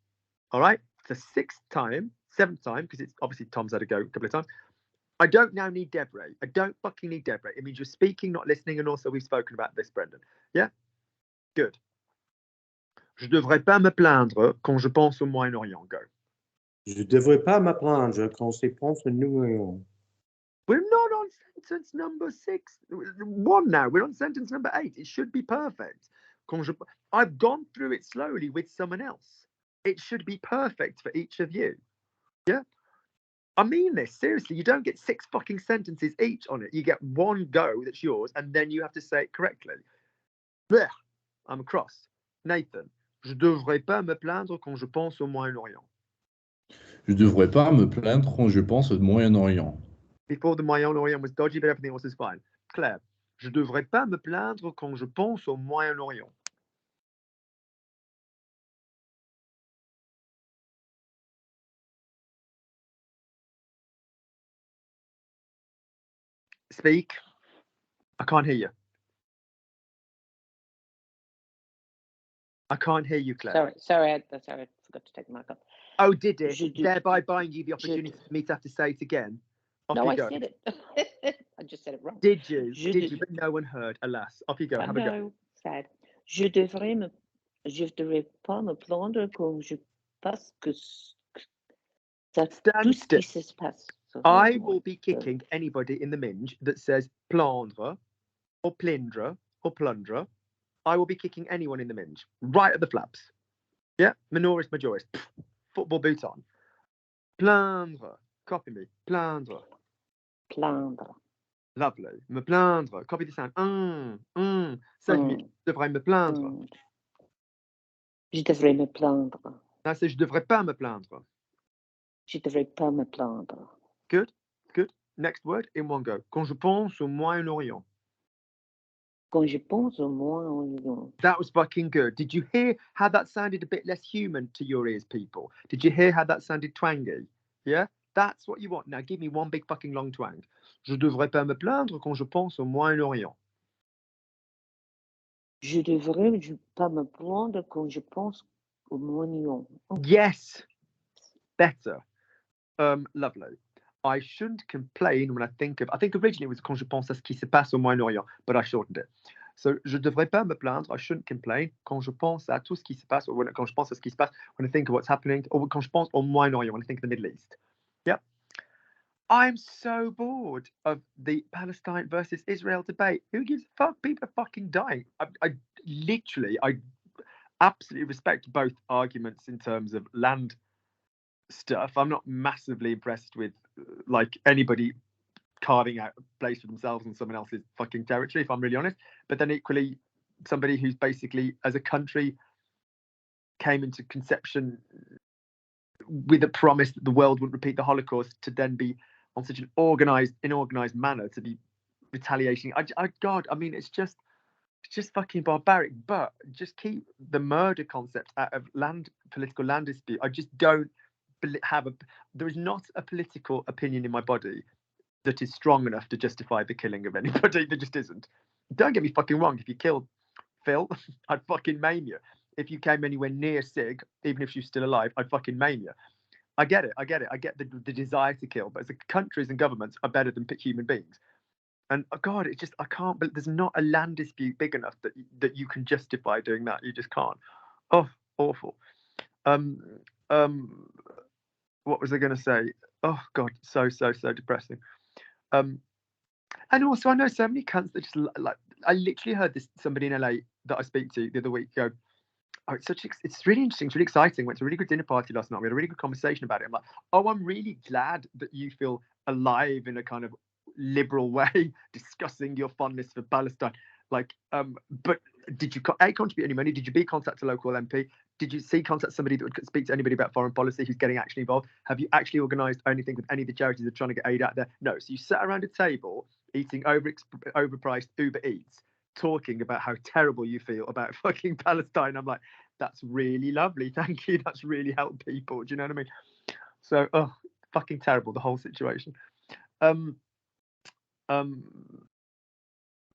All right? It's the 6th time, 7th time, because it's obviously Tom's had a go a couple of times. I don't now need Debray. I don't fucking need Debray. It means you're speaking, not listening, and also we've spoken about this, Brendan. Yeah? Good. Je devrais pas me plaindre quand je pense au Moyen-Orient. Go. Je devrais pas me plaindre quand je pense au Moyen-Orient. We're not on sentence number 1 now. We're on sentence number 8. It should be perfect. I've gone through it slowly with someone else. It should be perfect for each of you. Yeah? I mean this, seriously. You don't get 6 fucking sentences each on it. You get one go that's yours, and then you have to say it correctly. Blech. I'm across. Nathan. Je devrais pas me plaindre quand je pense au Moyen-Orient. Je devrais pas me plaindre quand je pense au Moyen-Orient. Before the Moyen-Orient was dodgy, but everything else is fine. Claire. Je devrais pas me plaindre quand je pense au Moyen-Orient. Speak. I can't hear you. I can't hear you, Claire. Sorry, I forgot to take the mic off. Oh, did it? Je de- Thereby buying you the opportunity de- for me to have to say it again. Off No, you I go. said it. I just said it wrong. Did you? Je Did de- you? But no one heard. Alas. Off you go. I Have a go. know, sad. Je devrais pas me plaindre quand je pense que ça Stand tout ce qui still. se passe. I will be kicking anybody in the minge that says plaindre or plindre or plunder. I will be kicking anyone in the minge right at the flaps. Yeah, minoris majoris. Pff, football boot on. Plaindre. Copy me. Plaindre. Plaindre. Lovely. Me plaindre. Copy the sound. Say to me, je devrais me plaindre. Je devrais me plaindre. Now say, je devrais pas me plaindre. Je devrais pas me plaindre. Good. Good. Next word in one go. Quand je pense au Moyen-Orient. Quand je pense au Moyen-Orient. That was fucking good. Did you hear how that sounded a bit less human to your ears, people? Did you hear how that sounded twangy? Yeah? That's what you want. Now give me one big fucking long twang. Je devrais pas me plaindre quand je pense au Moyen-Orient. Je devrais pas me plaindre quand je pense au Moyen-Orient. Yes. Better. Lovely. I shouldn't complain when I think originally it was quand je pense à ce qui se passe au Moyen-Orient, but I shortened it. So, je devrais pas me plaindre, I shouldn't complain quand je pense à tout ce qui se passe, or quand je pense à ce qui se passe, when I think of what's happening, or quand je pense au Moyen-Orient, when I think of the Middle East. Yep. I'm so bored of the Palestine versus Israel debate. Who gives a fuck? People are fucking dying. I absolutely respect both arguments in terms of land stuff. I'm not massively impressed with like anybody carving out a place for themselves on someone else's fucking territory, if I'm really honest. But then equally, somebody who's basically, as a country, came into conception with a promise that the world wouldn't repeat the Holocaust, to then be on such an inorganized manner to be retaliating. God, I mean, it's just fucking barbaric. But just keep the murder concept out of political land dispute. I just don't there is not a political opinion in my body that is strong enough to justify the killing of anybody. There just isn't. Don't get me fucking wrong. If you killed Phil, I'd fucking maim you. If you came anywhere near Sig, even if she's still alive, I'd fucking maim you. I get it. I get the desire to kill, but as countries and governments are better than human beings. And God, it's just, I can't, but there's not a land dispute big enough that you can justify doing that. You just can't. Oh, awful. What was I going to say? Oh God, so depressing. And also, I know so many cunts that just like. I literally heard somebody in LA that I speak to the other week go, "Oh, it's really interesting. It's really exciting. Went to a really good dinner party last night. We had a really good conversation about it." I'm like, "Oh, I'm really glad that you feel alive in a kind of liberal way, discussing your fondness for Palestine." Like, but did you contribute any money? Did you contact a local MP? Did you contact somebody that would speak to anybody about foreign policy who's getting actually involved? Have you actually organised anything with any of the charities that are trying to get aid out there? No. So you sat around a table eating overpriced Uber Eats, talking about how terrible you feel about fucking Palestine. I'm like, that's really lovely. Thank you. That's really helped people. Do you know what I mean? So, oh, fucking terrible, the whole situation.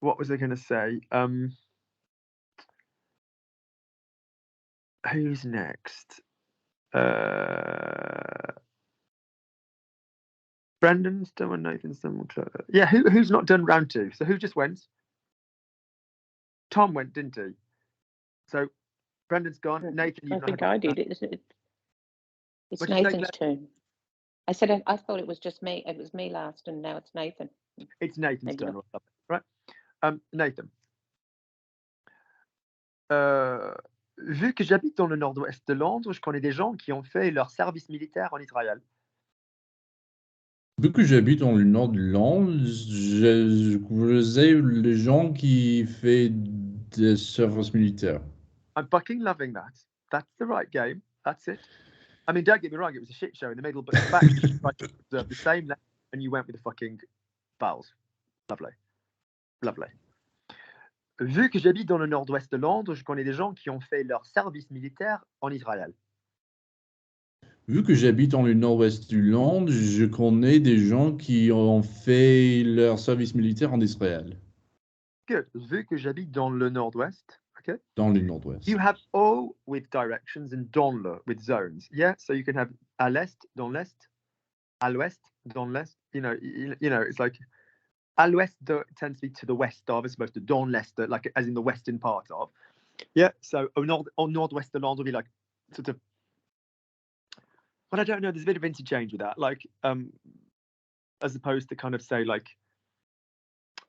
What was I going to say? Who's next? Brendan's done one, Nathan's done one. Yeah, who's not done round 2? So who just went? Tom went, didn't he? So Brendan's gone. Nathan, I think I did. It's Nathan's turn. I said I thought it was just me. It was me last, and now it's Nathan. It's Nathan's turn, right? Nathan. Vu que j'habite dans le nord-ouest de Londres, je connais des gens qui ont fait leur service militaire en Israël. Vu que j'habite dans le nord de Londres, je connais les gens qui font des services militaires. I'm fucking loving that. That's the right game. That's it. I mean, don't get me wrong, it was a shit show in the middle, but the fact that you tried to observe the same level and you went with the fucking vowels. Lovely. Lovely. Vu que j'habite dans le nord-ouest de Londres, je connais des gens qui ont fait leur service militaire en Israël. Vu que j'habite dans le nord-ouest du Londres, je connais des gens qui ont fait leur service militaire en Israël. Good. Vu que j'habite dans le nord-ouest, okay? Dans le nord-ouest. You have O with directions and dans le with zones. Yeah, so you can have à l'est, dans l'est, à l'ouest, dans l'est. You know, it's like à l'ouest tends to be to the west of, as opposed to dans l'est, like as in the western part of. Yeah, so au nord-ouest de Londres would be like sort of. But I don't know. There's a bit of interchange with that, like as opposed to kind of say like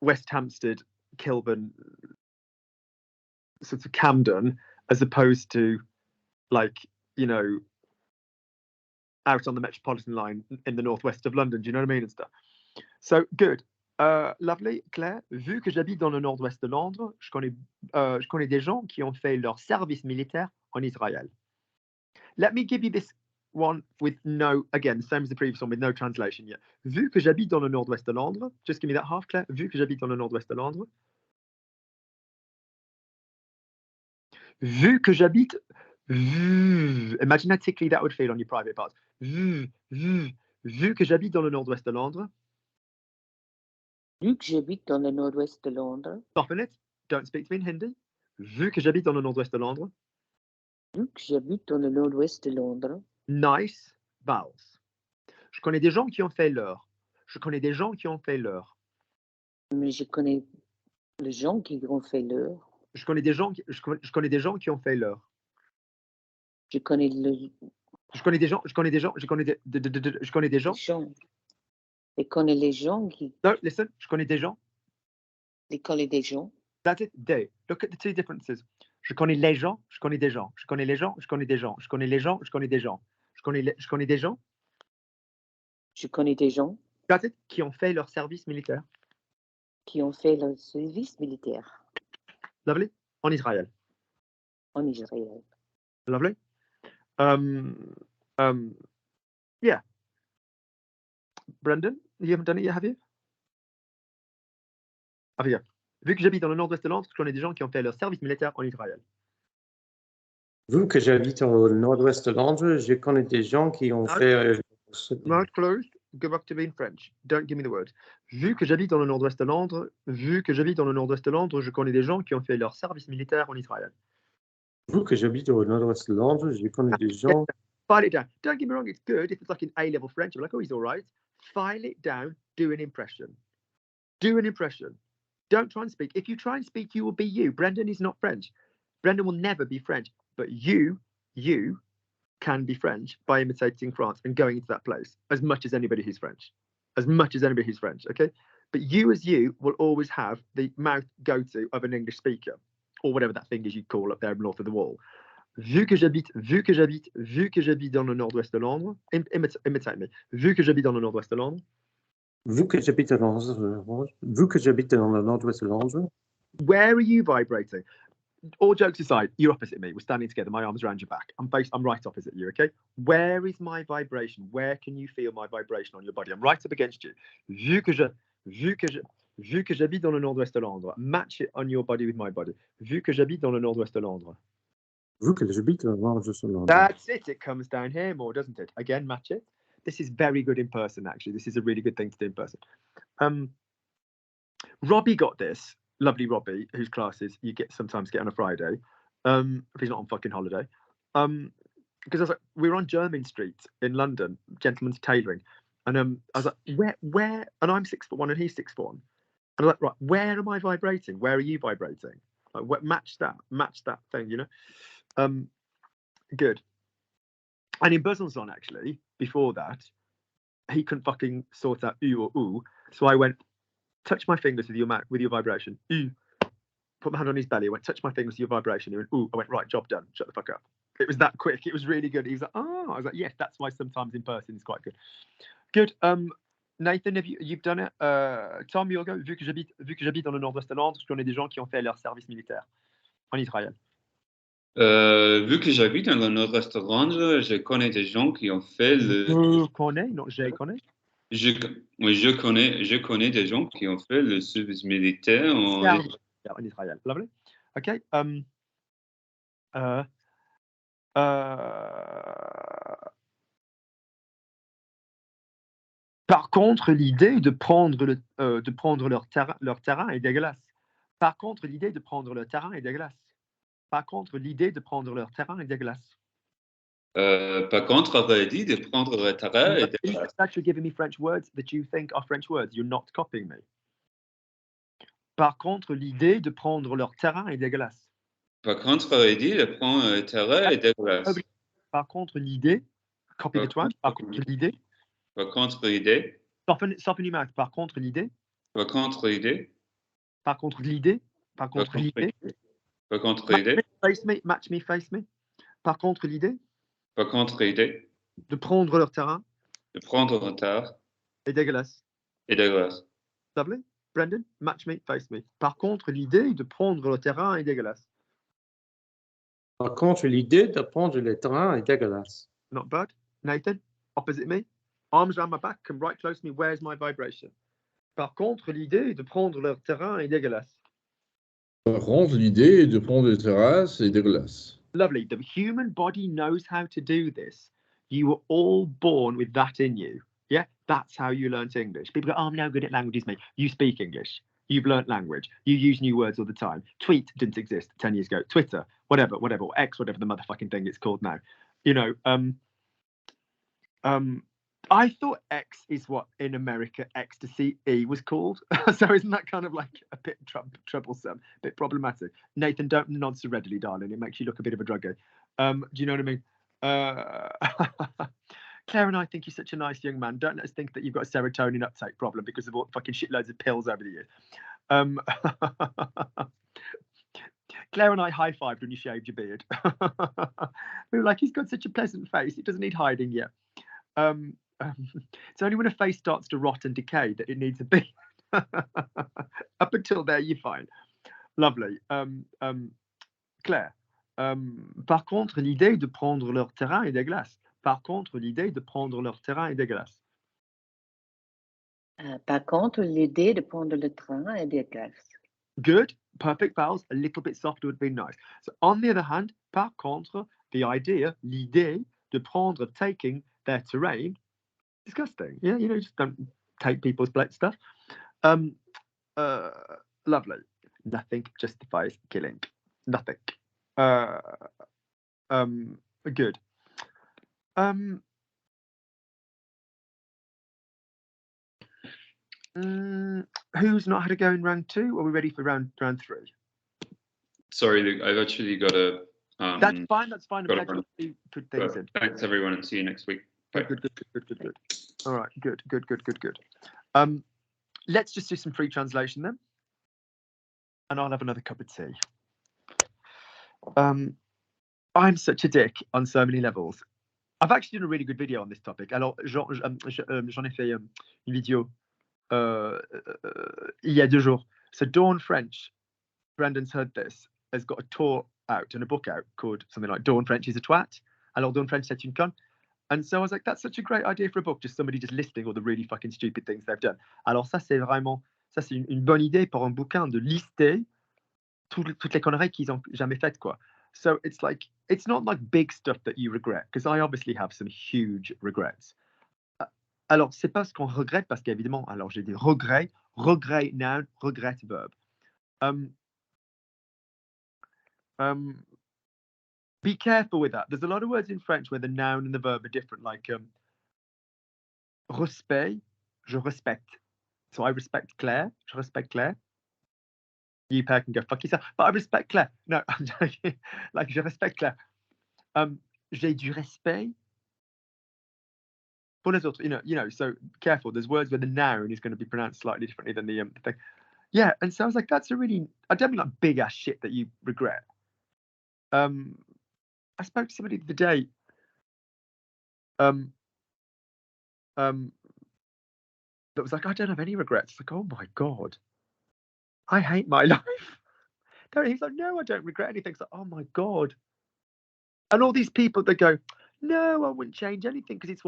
West Hampstead, Kilburn, sort of Camden, as opposed to like, you know, out on the Metropolitan line in the northwest of London. Do you know what I mean and stuff? So good. Lovely, Claire. Vu que j'habite dans le nord-ouest de Londres, je connais des gens qui ont fait leur service militaire en Israël. Let me give you this one with no, again, same as the previous one with no translation yet. Vu que j'habite dans le nord-ouest de Londres, just give me that half, Claire. Vu que j'habite dans le nord-ouest de Londres. Vu que j'habite, imagine how tickly that would feel on your private parts. Vu que j'habite dans le nord-ouest de Londres. Vu que j'habite dans le nord-ouest de Londres. Soften it. Don't speak to me in Hindi. Vu que j'habite dans le nord-ouest de Londres. Vu que j'habite dans le nord-ouest de Londres. Nice vowels. Je connais des gens qui ont fait leur. Je connais des gens qui ont fait leur. Mais je connais les gens qui ont fait leur. Je connais des gens qui ont fait leur. Je connais des gens. Je connais les gens qui. No, listen. Je connais des gens. Je connais des gens. That's it. They. Look at the two differences. Je connais les gens. Je connais des gens. Je connais les gens. Je connais des gens. Je connais les gens. Je connais des gens. Je connais des gens. Je connais des gens. That's it. Qui ont fait leur service militaire. Qui ont fait leur service militaire. Lovely. En Israël. En Israël. Lovely. Yeah. Brendan, you haven't done it yet, have you? Ah, yeah. Vu que j'habite dans le nord-ouest de Londres, je connais des gens qui ont fait leur service militaire en Israël. Vu que j'habite au nord-ouest de Londres, je connais des gens qui ont fait... Mouth closed. Go back to being French. Don't give me the words. Vu que j'habite dans le nord-ouest de Londres, je connais des gens qui ont fait leur service militaire en Israël. Vu que j'habite au nord-ouest de Londres, je connais des gens... File it down. Don't get me wrong, it's good if it's like an A-level French. I'm like, oh, he's all right. File it down. Do an impression. Do an impression. Don't try and speak. If you try and speak, you will be you. Brendan is not French. Brendan will never be French. But you can be French by imitating France and going into that place as much as anybody who's French. As much as anybody who's French, okay? But you as you will always have the mouth go-to of an English speaker or whatever that thing is you call up there north of the wall. Vu que j'habite dans le nord-ouest de Londres, imitate me. Vu que j'habite dans le nord-ouest de Londres. Vu que j'habite dans le nord-ouest de Londres. Where are you vibrating? All jokes aside, you're opposite me. We're standing together. My arms around your back. I'm right opposite you, okay? Where is my vibration? Where can you feel my vibration on your body? I'm right up against you. Vu que Vu que j'habite dans le nord-ouest de Londres. Match it on your body with my body. Vu que j'habite dans le nord-ouest de Londres. Vu que j'habite dans le nord-ouest de Londres. That's it. It comes down here more, doesn't it? Again, match it. This is very good in person, actually. This is a really good thing to do in person. Robbie got this. Lovely Robbie, whose classes you sometimes get on a Friday. If he's not on fucking holiday. Because I was like, we were on Jermyn Street in London, gentleman's tailoring. And I was like, where? And I'm 6'1" and he's 6'1". And I was like, right, where am I vibrating? Where are you vibrating? Like, match that thing, you know? Good. And in Besançon, actually, before that, he couldn't fucking sort out oo or oo. So I went, touch my fingers with your vibration. Ooh. Put my hand on his belly. I went, touch my fingers with your vibration. He went, ooh. I went, right, job done. Shut the fuck up. It was that quick. It was really good. He was like, oh. I was like, yes, that's why sometimes in person it's quite good. Good. Nathan, you've done it. Tom, you'll go. Vu que j'habite dans le nord-ouest de Londres, je connais des gens qui ont fait leur service militaire en Israël. Vu que j'habite dans le nord-ouest de Londres, je connais des gens qui ont fait le. Je connais, non, je connais. Je connais des gens qui ont fait le service militaire en Israël. Lovely. Okay. Par contre, l'idée de prendre leur terrain est dégueulasse. Par contre, l'idée de prendre leur terrain est dégueulasse. Par contre, l'idée de prendre leur terrain est dégueulasse. Par contre, l'idée de prendre le terrain est dégueulasse. You're giving me French words that you think are French words. You're not copying me. Par contre, l'idée de prendre leur terrain est dégueulasse. Par contre, l'idée de prendre le terrain est dégueulasse. Par contre, l'idée, copy the twang. Par contre, l'idée. Par contre, l'idée. Soften your mouth. Par contre, l'idée. Par contre, l'idée. Par contre, l'idée. Par contre, l'idée. Par contre, l'idée. Face me, match me, face me. Par contre, l'idée. Par contre, l'idée. De prendre leur terrain. De prendre le terrain. Est dégueulasse. Est dégueulasse. Lovely. Brendan, match me, face me. Par contre, l'idée de prendre le terrain est dégueulasse. Par contre, l'idée de prendre le terrain est dégueulasse. Not bad. Nathan, opposite me. Arms around my back, come right close to me. Where's my vibration? Par contre, l'idée de prendre leur terrain est dégueulasse. Par contre, l'idée de prendre le terrain, c'est dégueulasse. Lovely. The human body knows how to do this. You were all born with that in you. Yeah, that's how you learnt English. People go, oh, I'm no good at languages, mate. You speak English. You've learnt language. You use new words all the time. Tweet didn't exist 10 years ago. Twitter, whatever, or X, whatever the motherfucking thing it's called now. You know, I thought X is what in America ecstasy was called. So isn't that kind of like a bit troublesome, a bit problematic? Nathan, don't nod so readily, darling. It makes you look a bit of a druggie. Do you know what I mean? Claire and I think you're such a nice young man. Don't let us think that you've got a serotonin uptake problem because of all fucking shitloads of pills over the years. Claire and I high-fived when you shaved your beard. We were like, he's got such a pleasant face. It doesn't need hiding yet. It's only when a face starts to rot and decay that it needs a beard. Up until there, you're fine. Lovely. Claire. Par contre, l'idée de prendre leur terrain est dégueulasse. Par contre, l'idée de prendre leur terrain est dégueulasse. Par contre, l'idée de prendre le train est dégueulasse. Good. Perfect vowels. A little bit softer would be nice. So on the other hand, par contre, the idea, l'idée de prendre, taking their terrain, disgusting. Yeah, you know, just don't take people's stuff. Lovely. Nothing justifies killing. Nothing. Good. Who's not had a go in round 2? Are we ready for round 3? Sorry, Luke, I've actually got a. That's fine. That's fine. got a I'm run. put things in. Thanks, everyone, and see you next week. Bye. Good. All right. Good. Let's just do some free translation then, and I'll have another cup of tea. I'm such a dick on so many levels. I've actually done a really good video on this topic. Alors, j'en ai fait une vidéo il y a 2 jours. So Dawn French, Brendan's heard this, has got a tour out and a book out called something like Dawn French is a twat. Alors Dawn French c'est une conne. And so I was like, that's such a great idea for a book, just somebody just listing all the really fucking stupid things they've done. Alors ça, c'est vraiment Ça, c'est une bonne idée pour un bouquin de lister toutes les conneries qu'ils ont jamais faites, quoi. So it's like, it's not like big stuff that you regret, because I obviously have some huge regrets. Alors, c'est pas ce qu'on regrette, parce qu'évidemment, alors j'ai dit regret, noun, regret, verb. Be careful with that. There's a lot of words in French where the noun and the verb are different, like respect, je respecte. So I respect Claire, je respecte Claire. You pair can go fuck yourself, but I respect Claire. No, I'm joking. Like, je respecte Claire. J'ai du respect pour les autres. You know, so careful. There's words where the noun is going to be pronounced slightly differently than the thing. Yeah, and so I was like, that's a really, I don't mean like big ass shit that you regret. I spoke to somebody the other day. That was like, I don't have any regrets. It's like, oh my God, I hate my life. He's like, no, I don't regret anything. It's like, oh my God. And all these people that go, no, I wouldn't change anything because it's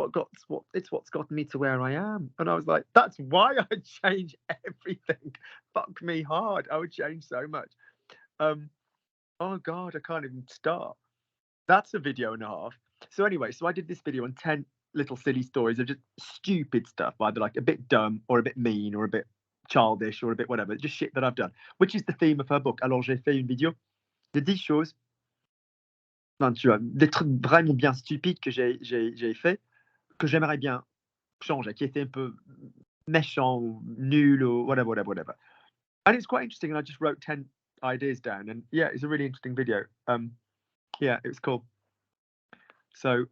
what's gotten me to where I am. And I was like, that's why I'd change everything. Fuck me hard. I would change so much. Oh God, I can't even start. That's a video and a half. So anyway, so I did this video on 10 little silly stories of just stupid stuff, either like a bit dumb or a bit mean or a bit childish or a bit whatever, just shit that I've done, which is the theme of her book. Alors j'ai fait une vidéo de 10 choses, enfin, tu vois, des trucs vraiment bien stupides que j'ai fait, que j'aimerais bien changer, qui étaient un peu méchants ou nuls or whatever. And it's quite interesting, and I just wrote 10 ideas down, and yeah, it's a really interesting video. Yeah, it was cool. So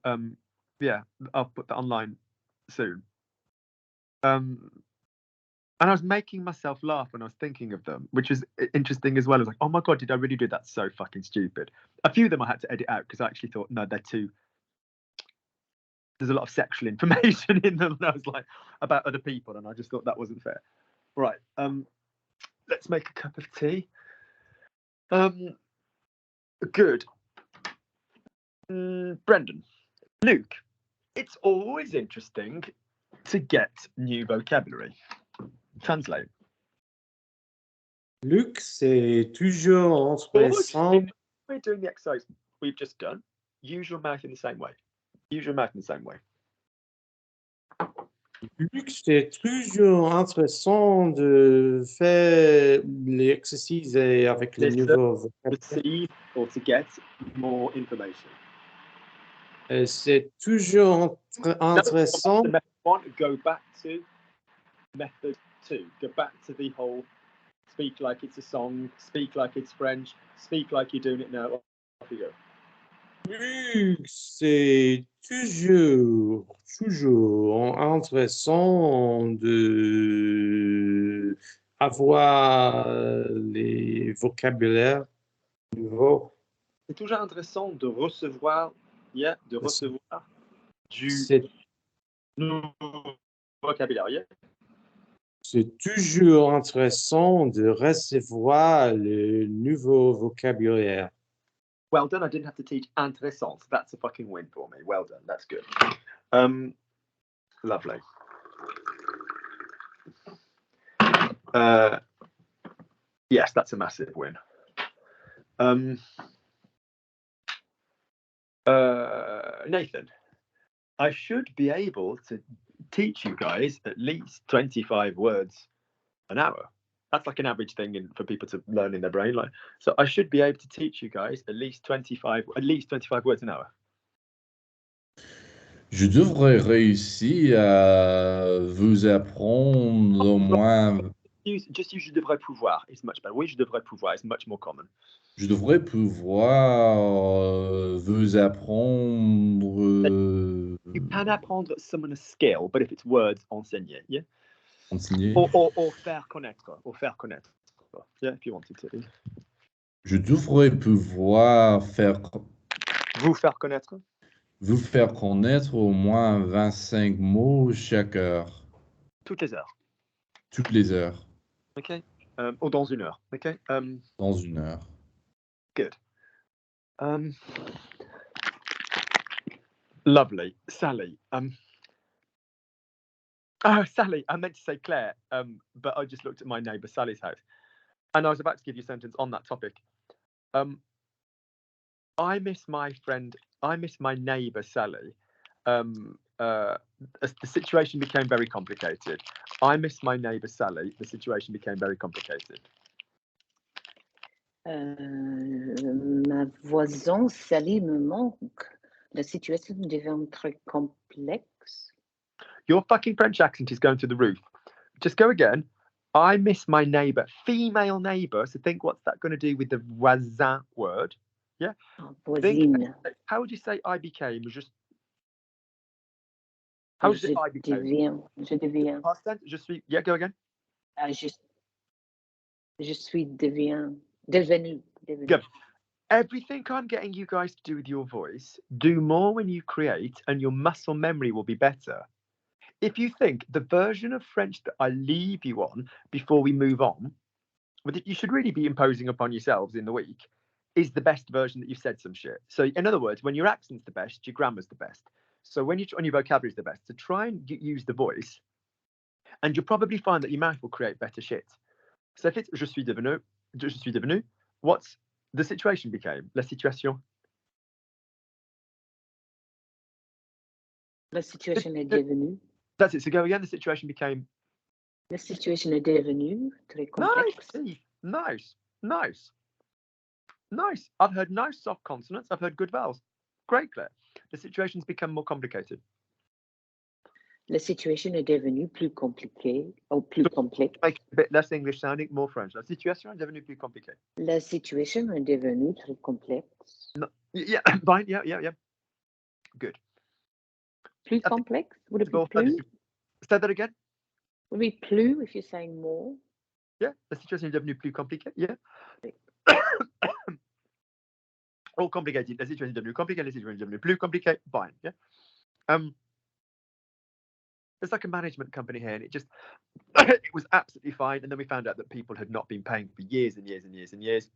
yeah, I'll put that online soon. And I was making myself laugh when I was thinking of them, which was interesting as well. I was like, oh my God, did I really do that? So fucking stupid. A few of them I had to edit out because I actually thought, no, they're too, there's a lot of sexual information in them. And I was like, about other people. And I just thought that wasn't fair. Right. Let's make a cup of tea. Good. Brendan. Luke, it's always interesting to get new vocabulary. Translate. Luc, c'est toujours intéressant. We're doing the exercise we've just done. Use your mouth in the same way. Use your mouth in the same way. Luc, c'est toujours intéressant de faire l'exercice avec les nouveaux vocabulaires. Receive or to get more information. C'est toujours intéressant. Method 1, go back to method 2. Go back to the whole speak like it's a song, speak like it's French, speak like you're doing it now. Off you go. Luc, c'est toujours intéressant de avoir les vocabulaires nouveaux. C'est toujours intéressant de recevoir, recevoir du nouveau vocabulaire. Yeah? C'est toujours intéressant de recevoir le nouveau vocabulaire. Well done. I didn't have to teach intéressant. So that's a fucking win for me. Well done. That's good. Lovely. Yes, that's a massive win. Nathan, I should be able to teach you guys at least 25 words an hour. That's like an average thing for people to learn in their brain. Like, so I should be able to teach you guys at least 25 words an hour. Je devrais réussir à vous apprendre au moins. Just use je devrais pouvoir. It's much better. Oui, je devrais pouvoir. It's much more common. Je devrais pouvoir vous apprendre. You can apprendre someone a skill, but if it's words, enseigner. Yeah. Enseigner. Or faire connaître. Or faire connaître. Yeah, if you wanted to. Je devrais pouvoir faire. Vous faire connaître. Vous faire connaître au moins 25 mots chaque heure. Toutes les heures. Toutes les heures. Okay. Or dans une heure. Okay. Dans une heure. Good. Lovely. Sally. Oh, Sally, I meant to say Claire, but I just looked at my neighbour Sally's house. And I was about to give you a sentence on that topic. I miss my neighbour Sally. As the situation became very complicated. I miss my neighbour Sally. The situation became very complicated. Ma voisine Sally me manque. La situation devient très complexe. Your fucking French accent is going through the roof. Just go again. I miss my neighbour, female neighbour. So think, what's that going to do with the voisin word? Yeah. Voisine. How would you say I became? Just. How does it I became? Je deviens. Past tense. Je suis. Yeah. Go again. Je suis devenu. Good. Everything I'm getting you guys to do with your voice, do more when you create, and your muscle memory will be better. If you think the version of French that I leave you on before we move on, that you should really be imposing upon yourselves in the week, is the best version that you've said some shit. So, in other words, when your accent's the best, your grammar's the best. So when your vocabulary's the best, so try and use the voice, and you'll probably find that your mouth will create better shit. So if it's je suis devenu, what's the situation became? La situation. La situation est devenue. That's it. So go again. The situation became. La situation est devenue très complexe. Nice. I've heard nice soft consonants. I've heard good vowels. Great, Claire. The situation's become more complicated. La situation est devenue plus compliquée ou plus complexe. Make it a bit less English sounding, more French. La situation est devenue plus compliquée. La situation est devenue très complexe. No, yeah, fine. Yeah. Good. Plus complex? Would it be plus? Say that again. Would it be plus if you're saying more? Yeah, la situation est devenue plus compliquée. Yeah. All complicated. La situation est devenue compliquée. La situation est devenue plus compliquée. Fine. Yeah. There's like a management company here, and it was absolutely fine. And then we found out that people had not been paying for years and years.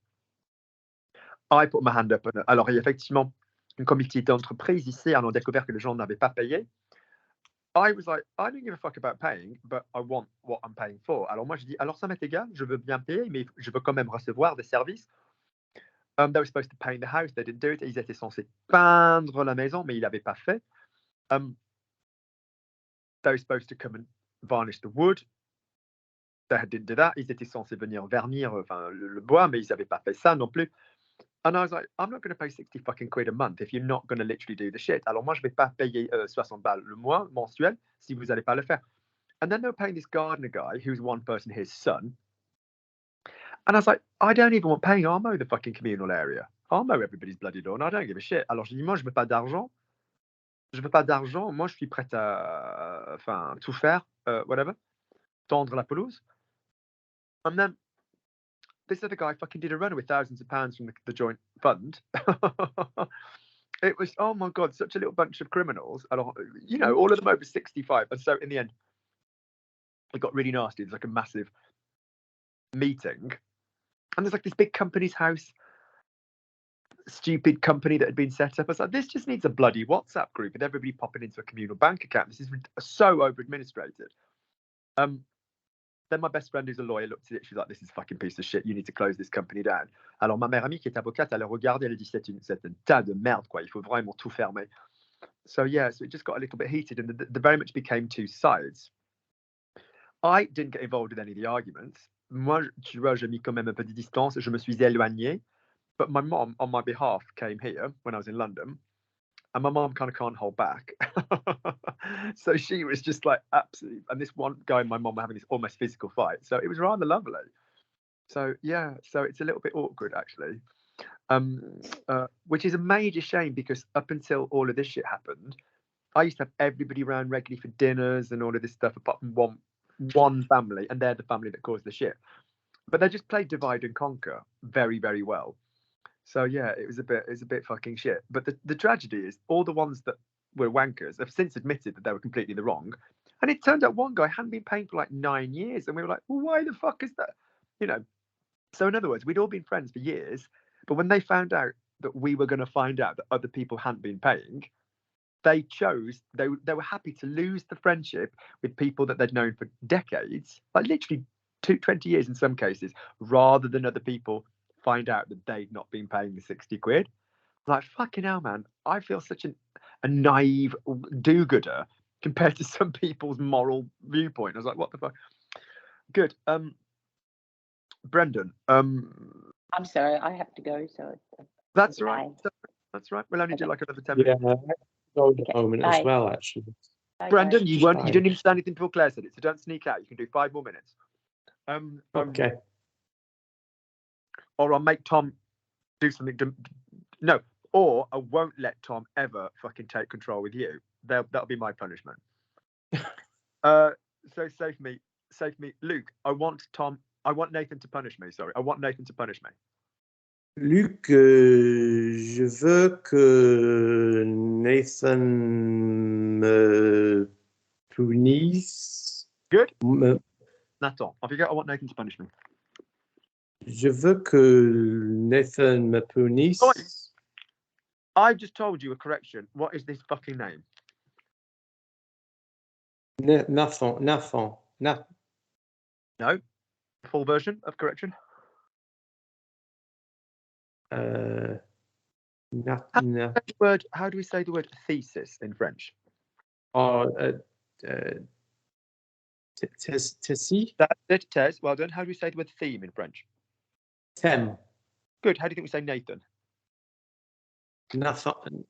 I put my hand up. Alors, il y a effectivement une comité d'entreprise ici. Alors, on a découvert que les gens n'avaient pas payé. I was like, I don't give a fuck about paying, but I want what I'm paying for. Alors, moi, je dis, alors ça m'est égal, je veux bien payer, mais je veux quand même recevoir des services. They were supposed to paint the house, they didn't do it. Ils étaient censés peindre la maison, mais ils l'avaient pas fait. They were supposed to come and varnish the wood. They didn't do that. Ils étaient censés venir vernir le bois, mais ils n'avaient pas fait ça non plus. And I was like, I'm not going to pay 60 fucking quid a month if you're not going to literally do the shit. Alors moi, je vais pas payer 60 balles le mois mensuel si vous n'allez pas le faire. And then they were paying this gardener guy who's one person, his son. And I was like, I don't even want paying. I'll mow the fucking communal area. I'll mow everybody's bloody lawn. I don't give a shit. Alors je dis, moi, je veux pas d'argent. Moi, je suis prête à tout faire, whatever. Tendre la pelouse. And then this other guy fucking did a runner with thousands of pounds from the joint fund. It was, oh my God, such a little bunch of criminals. Alors, all of them over 65. And so in the end, it got really nasty. There's like a massive meeting. And there's like this big company's house, stupid company that had been set up. I was like, this just needs a bloody WhatsApp group with everybody popping into a communal bank account. This is so over-administrated. Then my best friend who's a lawyer looked at it. She's like, this is a fucking piece of shit. You need to close this company down. Alors, ma mère amie qui est avocate, elle a regardé, elle a dit, c'est un tas de merde, quoi. Il faut vraiment tout fermer. So, yeah, so it just got a little bit heated and there very much became two sides. I didn't get involved with any of the arguments. Moi, tu vois, j'ai mis quand même un peu de distance. Je me suis éloigné. But my mom, on my behalf, came here when I was in London. And my mom kind of can't hold back. So she was just like, absolutely. And this one guy and my mom were having this almost physical fight. So it was rather lovely. So, yeah, so it's a little bit awkward, actually. Which is a major shame because up until all of this shit happened, I used to have everybody around regularly for dinners and all of this stuff, apart from one family, and they're the family that caused the shit. But they just played divide and conquer very, very well. So yeah, it was a bit fucking shit. But the tragedy is all the ones that were wankers have since admitted that they were completely in the wrong. And it turned out one guy hadn't been paying for like 9 years, and we were like, well, why the fuck is that? So in other words, we'd all been friends for years, but when they found out that we were going to find out that other people hadn't been paying, they chose, they were happy to lose the friendship with people that they'd known for decades, like literally 20 years in some cases, rather than other people find out that they'd not been paying the 60 quid. Like, fucking hell, man. I feel such a naive do-gooder compared to some people's moral viewpoint. I was like, what the fuck? Good. Brendan. I'm sorry, I have to go. So That's right. bye. That's right. We'll only do Okay. like another 10 Yeah, minutes. I have to go at the Okay, moment bye. as well, actually. Bye, Brendan, guys. you weren't. Bye. You didn't even say anything before Claire said it, so don't sneak out. You can do 5 more minutes. Okay. Or I'll make Tom do something. No, or I won't let Tom ever fucking take control with you. That'll be my punishment. So save me, Luke. I want Nathan to punish me. Sorry, I want Nathan to punish me. Luc, je veux que Nathan me punisse. Good. Me- Nathan, I forget. I want Nathan to punish me. Je veux que Nathan me punisse. Oh, I've just told you a correction. What is this fucking name? Nathan. No. Full version of correction. How do we say the word thesis in French? Tessie? That's it, Tez. Well done. How do we say the word theme in French? Thème. Good. How do you think we say Nathan? Nathan.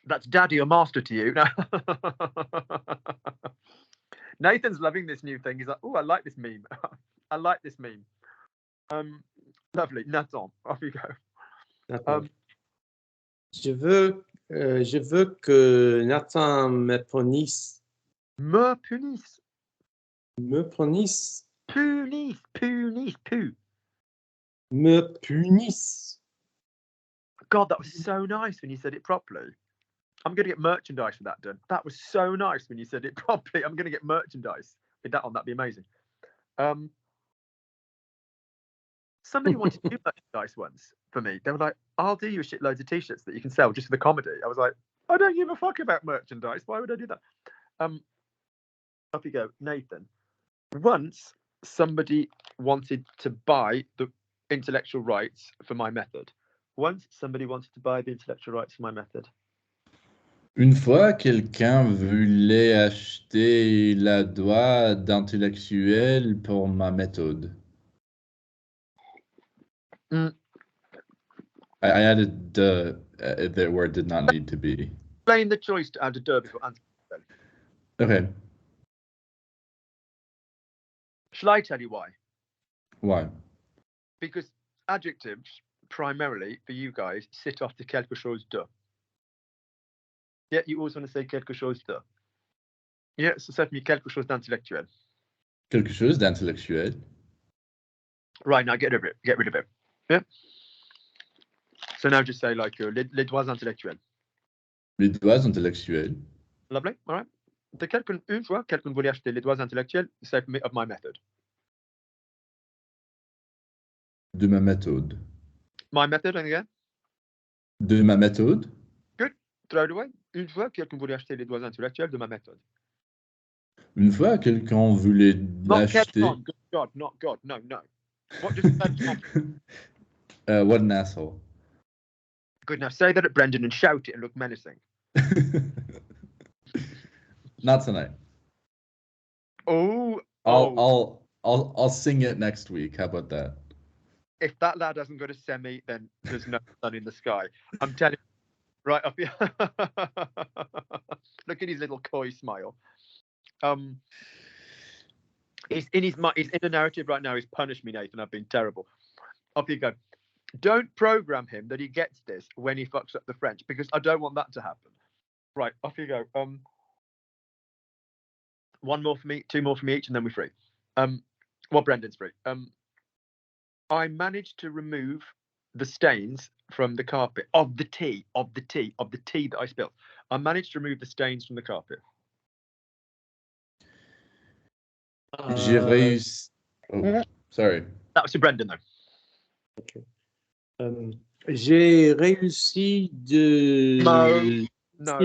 That's daddy or master to you. No. Nathan's loving this new thing. He's like, oh, I like this meme. I like this meme. Lovely. Nathan, off you go. Je veux que Nathan me punisse. Me punisse. Me punisse. Punisse. Punisse. Poo. Me punisse. God, that was so nice when you said it properly. I'm going to get merchandise for that done. That was so nice when you said it properly. I'm going to get merchandise with that on. That'd be amazing. Somebody wanted to do merchandise once for me. They were like, I'll do you shitloads of t-shirts that you can sell just for the comedy. I was like, I don't give a fuck about merchandise. Why would I do that? Up you go, Nathan. Once somebody wanted to buy the intellectual rights for my method. Une fois, quelqu'un voulait acheter la droit d'intellectuel pour ma méthode. I added the word did not need to be. Explain the choice to add a de before answer. Okay. Shall I tell you why? Why? Because adjectives, primarily for you guys, sit off to quelque chose de. Yeah, you always want to say quelque chose de. Yeah, so certainly quelque chose d'intellectuel. Quelque chose d'intellectuel. Right, now get rid of it. Get rid of it. Yeah. So now just say like les droits intellectuels. Les droits intellectuels. Lovely. All right. Une fois, quelqu'un voulait acheter les droits intellectuels, say of my method. De ma méthode. My method, and again. De ma méthode. Good. Throw it away. Une fois, quelqu'un voulait acheter les droits intellectuels de ma méthode. Une fois, quelqu'un voulait l'acheter. Good God, not God. No, no. What just What an asshole. Good. Now say that at Brendan and shout it and look menacing. Not tonight. Oh. I'll sing it next week. How about that? If that lad hasn't got a semi, then there's no sun in the sky. I'm telling you, right up here. Look at his little coy smile. He's in the narrative right now. He's punished me, Nathan. I've been terrible. Up you go. Don't program him that he gets this when he fucks up the French, because I don't want that to happen. Right, off you go. One more for me, two more for me each, and then we're free. Well, Brendan's free. I managed to remove the stains from the carpet of the tea that I spilled. I managed to remove the stains from the carpet. J'ai réussi. Oh, sorry. That was to Brendan, though. Okay. J'ai réussi de... No.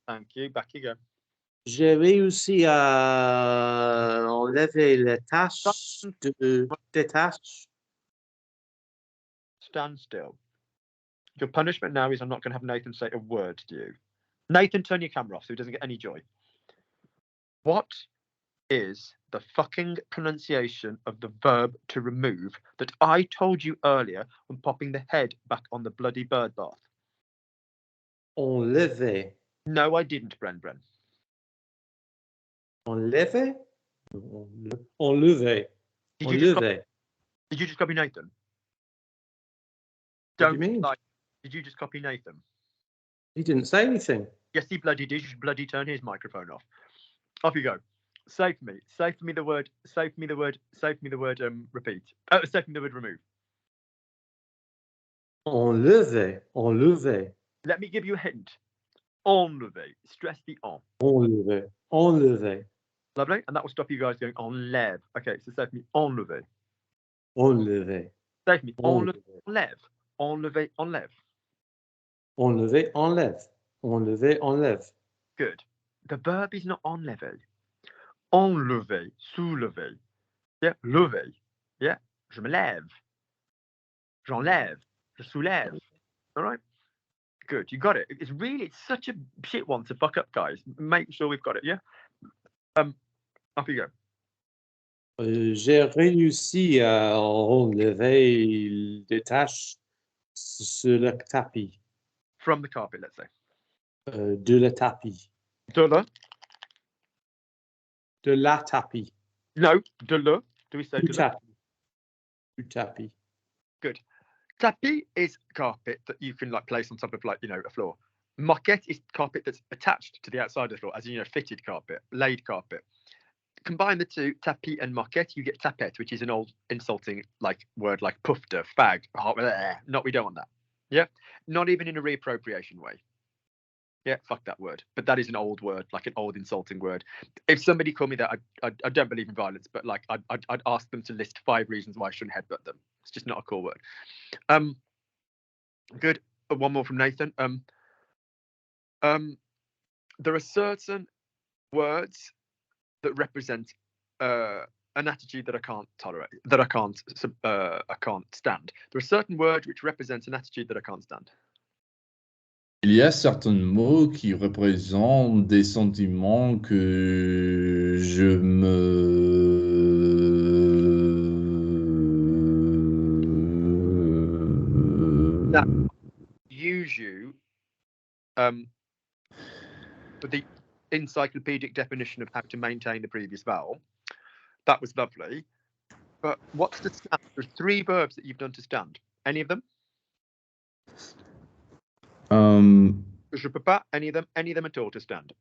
Thank you. Back you go. J'ai réussi à enlever les taches des taches. Stand still. Your punishment now is I'm not going to have Nathan say a word to you. Nathan, turn your camera off so he doesn't get any joy. What is the fucking pronunciation of the verb to remove that I told you earlier when popping the head back on the bloody bird bath? Enlever. No, I didn't, Bren. Enlever? Enlever. Did you Enlever. just copy Nathan? What do you mean? Did you just copy Nathan? He didn't say anything. Yes, he bloody did. You should bloody turn his microphone off. Off you go. Say for me the word. Repeat. Say for me the word remove. Enlever. Enlever. Let me give you a hint. Enlever. Stress the en. Enlever. Enlever. Lovely. And that will stop you guys going enlève. Okay, so say for me enlever. Enlever. Say for me Enlever. enlève. Enlever, enlève. Enlever, enlève. Enlever, enlève. Good. The verb is not enlever. Enlever, soulever. Yeah, lever. Yeah, je me lève. J'enlève. Je soulève. All right. Good. You got it. It's such a shit one to fuck up, guys. Make sure we've got it. Yeah. Off you go. J'ai réussi à enlever des taches sur le tapis. From the carpet, let's say. De le tapis. De le. De la tapis. No, de le. Do we say Du de le? tapis. Du tapis. Good. Tapis is carpet that you can like place on top of like, a floor. Moquette is carpet that's attached to the outside of the floor, as in, fitted carpet, laid carpet. Combine the two, tapis and moquette, you get tapette, which is an old insulting like word like pufter, fag. No, we don't want that. Yeah. Not even in a reappropriation way. Yeah, fuck that word. But that is an old word, like an old insulting word. If somebody called me that, I don't believe in violence, but like I'd ask them to list 5 reasons why I shouldn't headbutt them. It's just not a cool word. Good. One more from Nathan. There are certain words that represent an attitude that I can't tolerate, that I can't stand. There are certain words which represent an attitude that I can't stand. Il y a certains mots qui représentent des sentiments que je Use you for the encyclopedic definition of how to maintain the previous vowel. That was lovely. But what's to stand? There's 3 verbs that you've done to stand. Any of them? Je peux pas. Any of them at all to stand.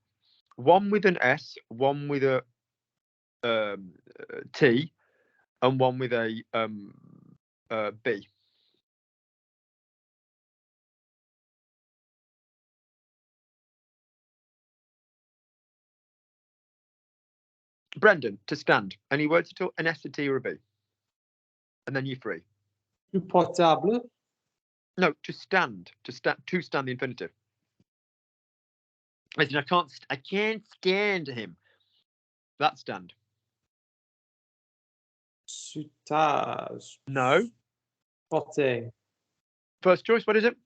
One with an S, one with a T, and one with a B. Brendan, to stand. Any words at all? An S, a T, or a B? And then you 3. Du portable. No, to stand. To stand the infinitive. As in, I can't stand him. That stand. Supporter. No. Supporter. First choice, what is it?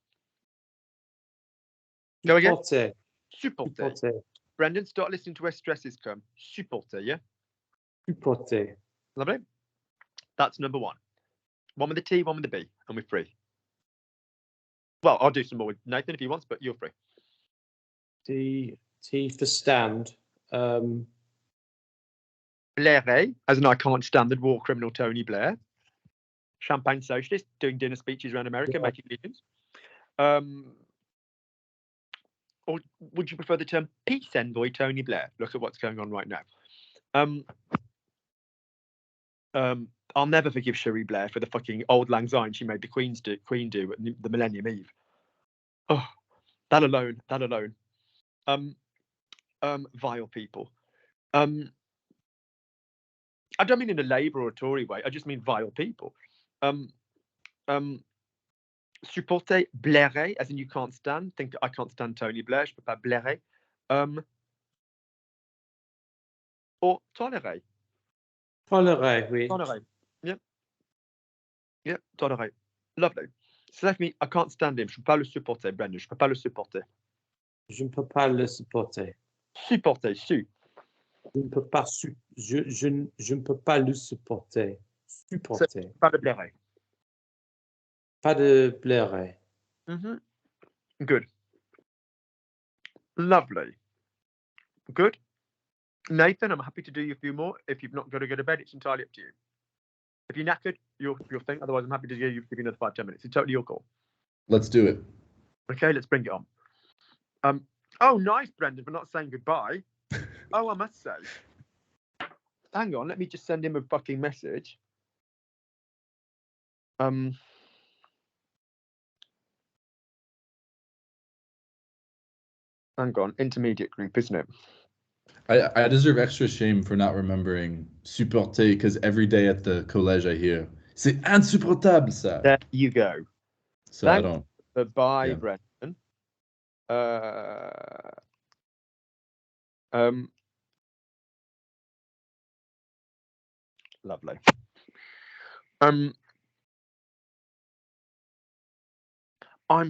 Go again. Supporter. Supporter. Supporter. Brendan, start listening to where stresses come. Supporter, yeah? Supporter. Lovely. That's number 1. One with the T, one with the B, and we're free. Well, I'll do some more with Nathan if he wants, but you're free. T for stand. Blairet, as in I can't stand the war criminal Tony Blair. Champagne socialist, doing dinner speeches around America, making millions. Or would you prefer the term peace envoy Tony Blair? Look at what's going on right now. I'll never forgive Cherie Blair for the fucking old lang syne she made the Queen do at the Millennium Eve. Oh, that alone. Vile people. I don't mean in a Labour or a Tory way. I just mean vile people. Supporter, blairer, as in you can't stand. Think I can't stand Tony Blair, je peux pas blairer. Or tolérer. Tolérer, oui. Tolérer. Yep. Yep, tolérer. Lovely. So that means I can't stand him. Je peux pas le supporter, Brendan. Je peux pas le supporter. Je ne peux pas le supporter. Supporter, su. Je ne peux pas, je ne peux pas le supporter. Supporter. Pas de blairer. Pas de blairer. Good. Lovely. Good. Nathan, I'm happy to do you a few more. If you've not got to go to bed, it's entirely up to you. If you're knackered, you'll think. Otherwise, I'm happy to give you another 5-10 minutes. It's totally your call. Let's do it. Okay, let's bring it on. Oh, nice, Brendan, for not saying goodbye. Oh, I must say. Hang on, let me just send him a fucking message. Hang on, intermediate group, isn't it? I deserve extra shame for not remembering supporter because every day at the collège I hear c'est insupportable ça. There you go. So Thanks. I don't. Goodbye, Yeah. Brendan. Lovely. I'm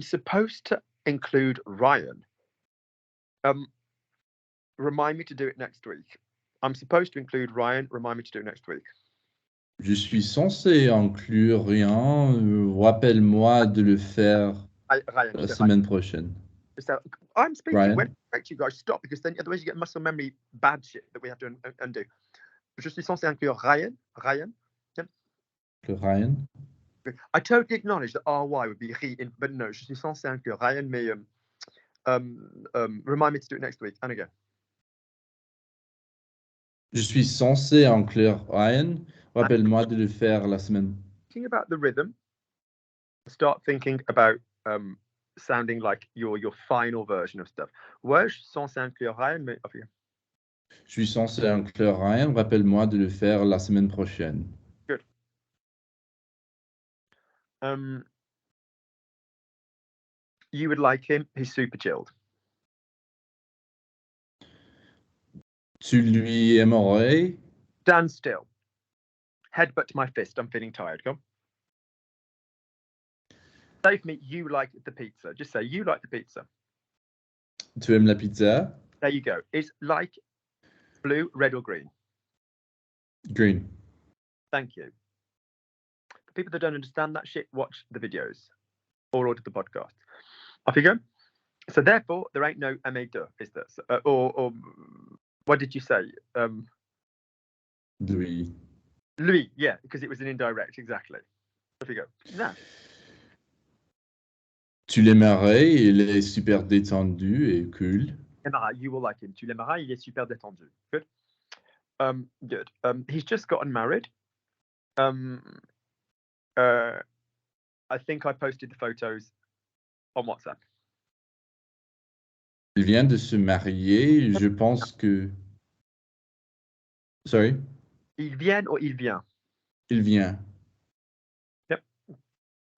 supposed to include Ryan. Remind me to do it next week. I'm supposed to include Ryan. Remind me to do it next week. Je suis censé inclure rien. Rappelle-moi de le faire Ryan, la semaine prochaine. So I'm speaking. Ryan? When you guys stop, because then otherwise you get muscle memory bad shit that we have to undo. Je suis censé inclure Ryan. Ryan. Le Ryan. I totally acknowledge that RY would be re, but no, je suis censé inclure Ryan, mais remind me to do it next week. And again. Je suis censé inclure Ryan. Rappelle-moi de le faire la semaine. Thinking about the rhythm, start thinking about sounding like your final version of stuff. Ouais, je suis censé inclure Ryan, mais okay. Je suis censé inclure Ryan. Rappelle-moi de le faire la semaine prochaine. Good. You would like him. He's super chilled. Tu lui aimerais? Stand still. Headbutt to my fist. I'm feeling tired. Come. Say for me, you like the pizza. Just say you like the pizza. Tu aimes la pizza? There you go. It's like blue, red, or green. Green. Thank you. For people that don't understand that shit, watch the videos or order the podcast. Off you go. So therefore, there ain't no MA2, is there? So, or what did you say? Lui. Lui, yeah, because it was an indirect, exactly. Off you go. Now. Tu l'aimerais, il est super détendu et cool. You will like him. Tu l'aimeras, il est super détendu. Good. Good. He's just gotten married. I think I posted the photos on WhatsApp. Il vient de se marier, je pense que... Sorry? Il vient ou il vient? Il vient. Yep.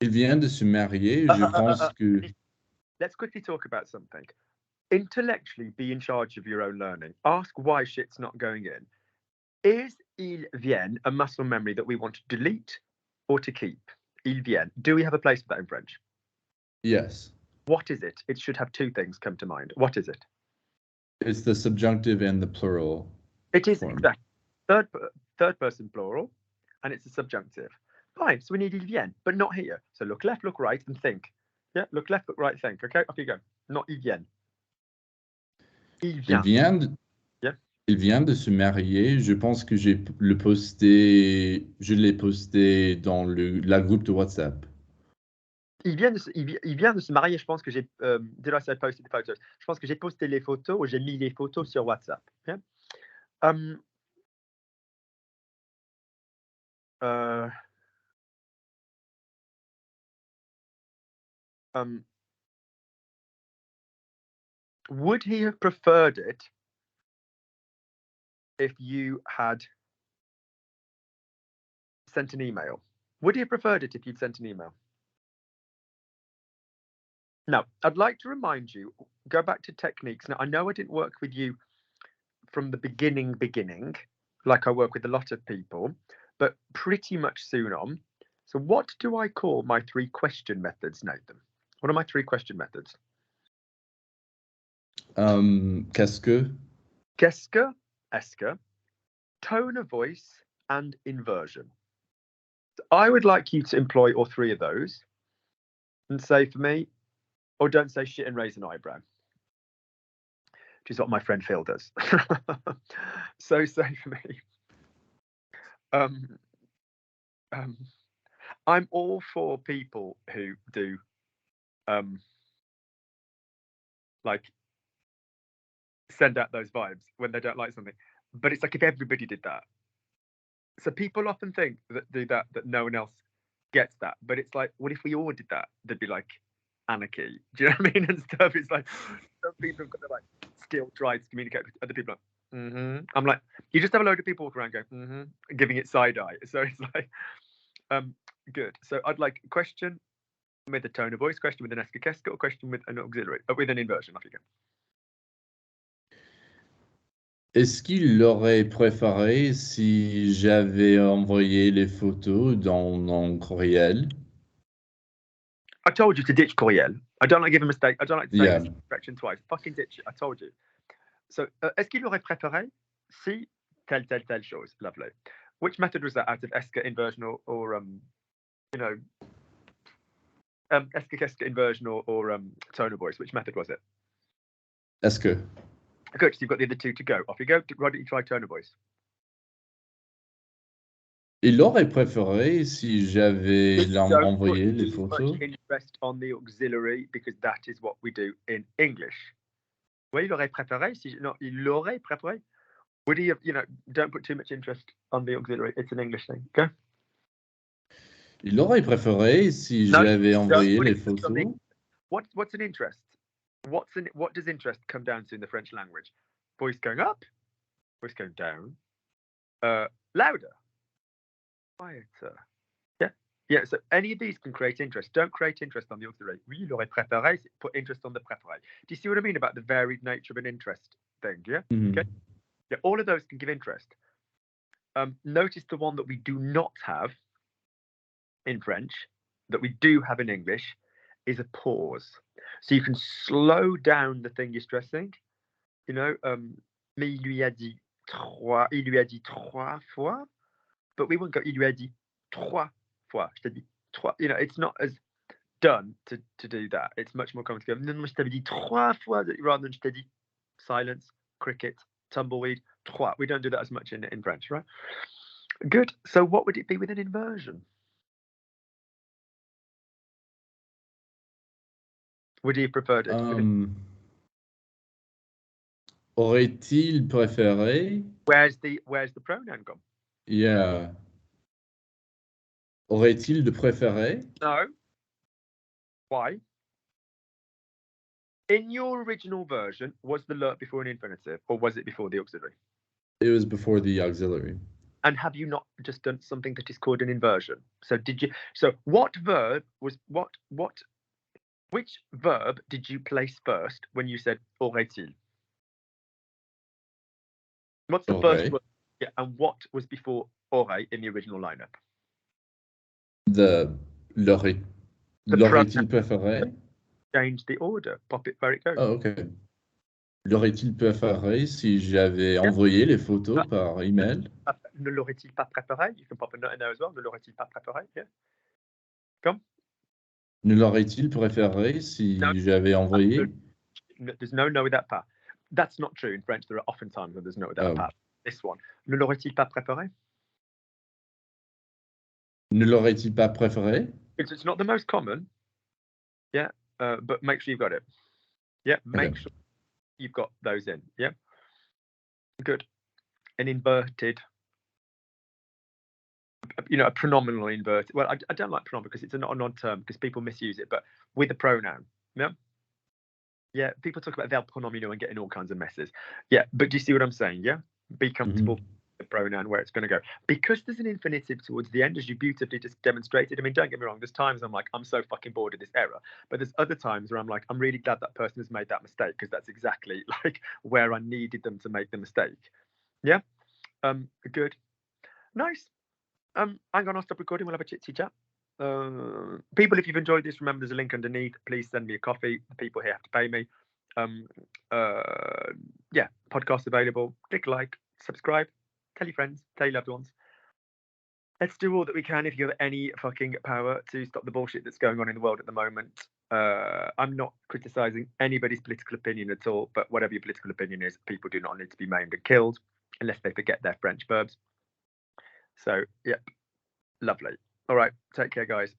Il vient de se marier, je pense que... Let's quickly talk about something. Intellectually, be in charge of your own learning. Ask why shit's not going in. Is il vient a muscle memory that we want to delete or to keep? Il vient. Do we have a place for that in French? Yes. What is it? It should have two things come to mind. What is it? It's the subjunctive and the plural. It is, form. exactly. Third person plural, and it's a subjunctive. Fine, so we need il vient, but not here. So look left, look right, and think. Yeah, look left, look right, think. Okay, off you go. Not il vient. Il vient. Il vient de se marier. Je pense que je l'ai posté dans la groupe de WhatsApp. Il vient de se marier. Je pense que j'ai. Did I say posted the photos? Je pense que j'ai posté les photos ou j'ai mis les photos sur WhatsApp. Yeah? Would he have preferred it if you had sent an email? Would he have preferred it if you'd sent an email? Now, I'd like to remind you, go back to techniques. Now, I know I didn't work with you from the beginning, like I work with a lot of people, but pretty much soon on. So what do I call my 3 question methods, Nathan? What are my 3 question methods? Qu'est-ce que? Qu'est-ce que, est-ce que, tone of voice, and inversion. So I would like you to employ all 3 of those and say for me, or don't say shit and raise an eyebrow, which is what my friend Phil does. So say for me, I'm all for people who do like send out those vibes when they don't like something, but it's like if everybody did that. So people often think that do that no one else gets that, but it's like, what if we all did that? There'd be like anarchy. Do you know what I mean? And stuff. It's like some people have got to like still try to communicate with other people. Like, I'm like, you just have a load of people walk around going, giving it side eye. So it's like, good. So I'd like a question with a tone of voice, question with an est-ce que, or question with an auxiliary, with an inversion. Off you go. Est-ce qu'il l'aurait préféré si j'avais envoyé les photos dans mon courriel? I told you to ditch courriel. I don't like giving mistake. I don't like to say Yeah. this correction twice. Fucking ditch it. I told you. So, est-ce qu'il aurait préféré si telle chose? Lovely. Which method was that out of est-ce que, inversion, or you know, est-ce que, inversion, or tone of voice? Which method was it? Est-ce que? Good. So you've got the other 2 to go. Off you go. Why don't you try tone of voice? Il aurait préféré si j'avais Don't envoyé put les too photos. much interest on the auxiliary because that is what we do in English. Oui, il aurait préféré. Il aurait préféré. Would he have, don't put too much interest on the auxiliary. It's an English thing. Go. Il aurait préféré si No, j'avais don't envoyé put les interest on the- photos. What's an interest? What does interest come down to in the French language? Voice going up, voice going down, louder, quieter. Yeah. So any of these can create interest. Don't create interest on the auxiliary. Oui, il aurait préféré. Put interest on the préféré. Do you see what I mean about the varied nature of an interest thing? Yeah. Mhm. Okay. Yeah. All of those can give interest. Notice the one that we do not have in French, that we do have in English, is a pause. So you can slow down the thing you're stressing. Mais il lui a dit 3 fois, but we won't go, il lui a dit 3 fois. Je t'ai dit 3. It's not as done to do that. It's much more common to go, non, je t'avais dit 3 fois, rather than je t'ai dit silence, cricket, tumbleweed, 3. We don't do that as much in French, right? Good. So what would it be with an inversion? Would he have preferred it? Aurait-il préféré? Where's the pronoun gone? Yeah. Aurait-il préféré? No. Why? In your original version, was the le before an infinitive, or was it before the auxiliary? It was before the auxiliary. And have you not just done something that is called an inversion? So did you? So what verb was what? Which verb did you place first when you said aurait-il? What's the first word? Yeah, and what was before aurait in the original lineup? L'aurait-il préféré? Change the order. Pop it where it goes. Oh, okay. L'aurait-il préféré si j'avais envoyé les photos par email? Ne l'aurait-il pas préféré? You can pop a note in there as well. Ne l'aurait-il pas préféré? Yeah. Come. Ne l'aurait-il préféré si j'avais envoyé? There's no without pas. That's not true in French. There are often times when there's no without pas. This one. Ne l'aurait-il pas préféré? Ne l'aurait-il pas préféré? It's not the most common. Yeah. But make sure you've got it. Yeah. Make sure you've got those in. Yeah. Good. An inverted. A pronominal inverted. Well, I don't like pronominal because it's not an odd term because people misuse it, but with a pronoun. Yeah. Yeah, people talk about verb pronominal and getting all kinds of messes. Yeah, but do you see what I'm saying? Yeah, be comfortable the pronoun where it's going to go, because there's an infinitive towards the end, as you beautifully just demonstrated. I mean, don't get me wrong, there's times I'm like, I'm so fucking bored of this error, but there's other times where I'm like, I'm really glad that person has made that mistake, because that's exactly like where I needed them to make the mistake. Yeah. Good. Nice. I'm gonna stop recording. We'll have a chit chat. People, if you've enjoyed this, remember there's a link underneath. Please send me a coffee. The people here have to pay me. Yeah, podcast available. Click like, subscribe, tell your friends, tell your loved ones. Let's do all that we can, if you have any fucking power, to stop the bullshit that's going on in the world at the moment. I'm not criticizing anybody's political opinion at all, but whatever your political opinion is, people do not need to be maimed and killed unless they forget their French verbs. So, yep, lovely. All right, take care, guys.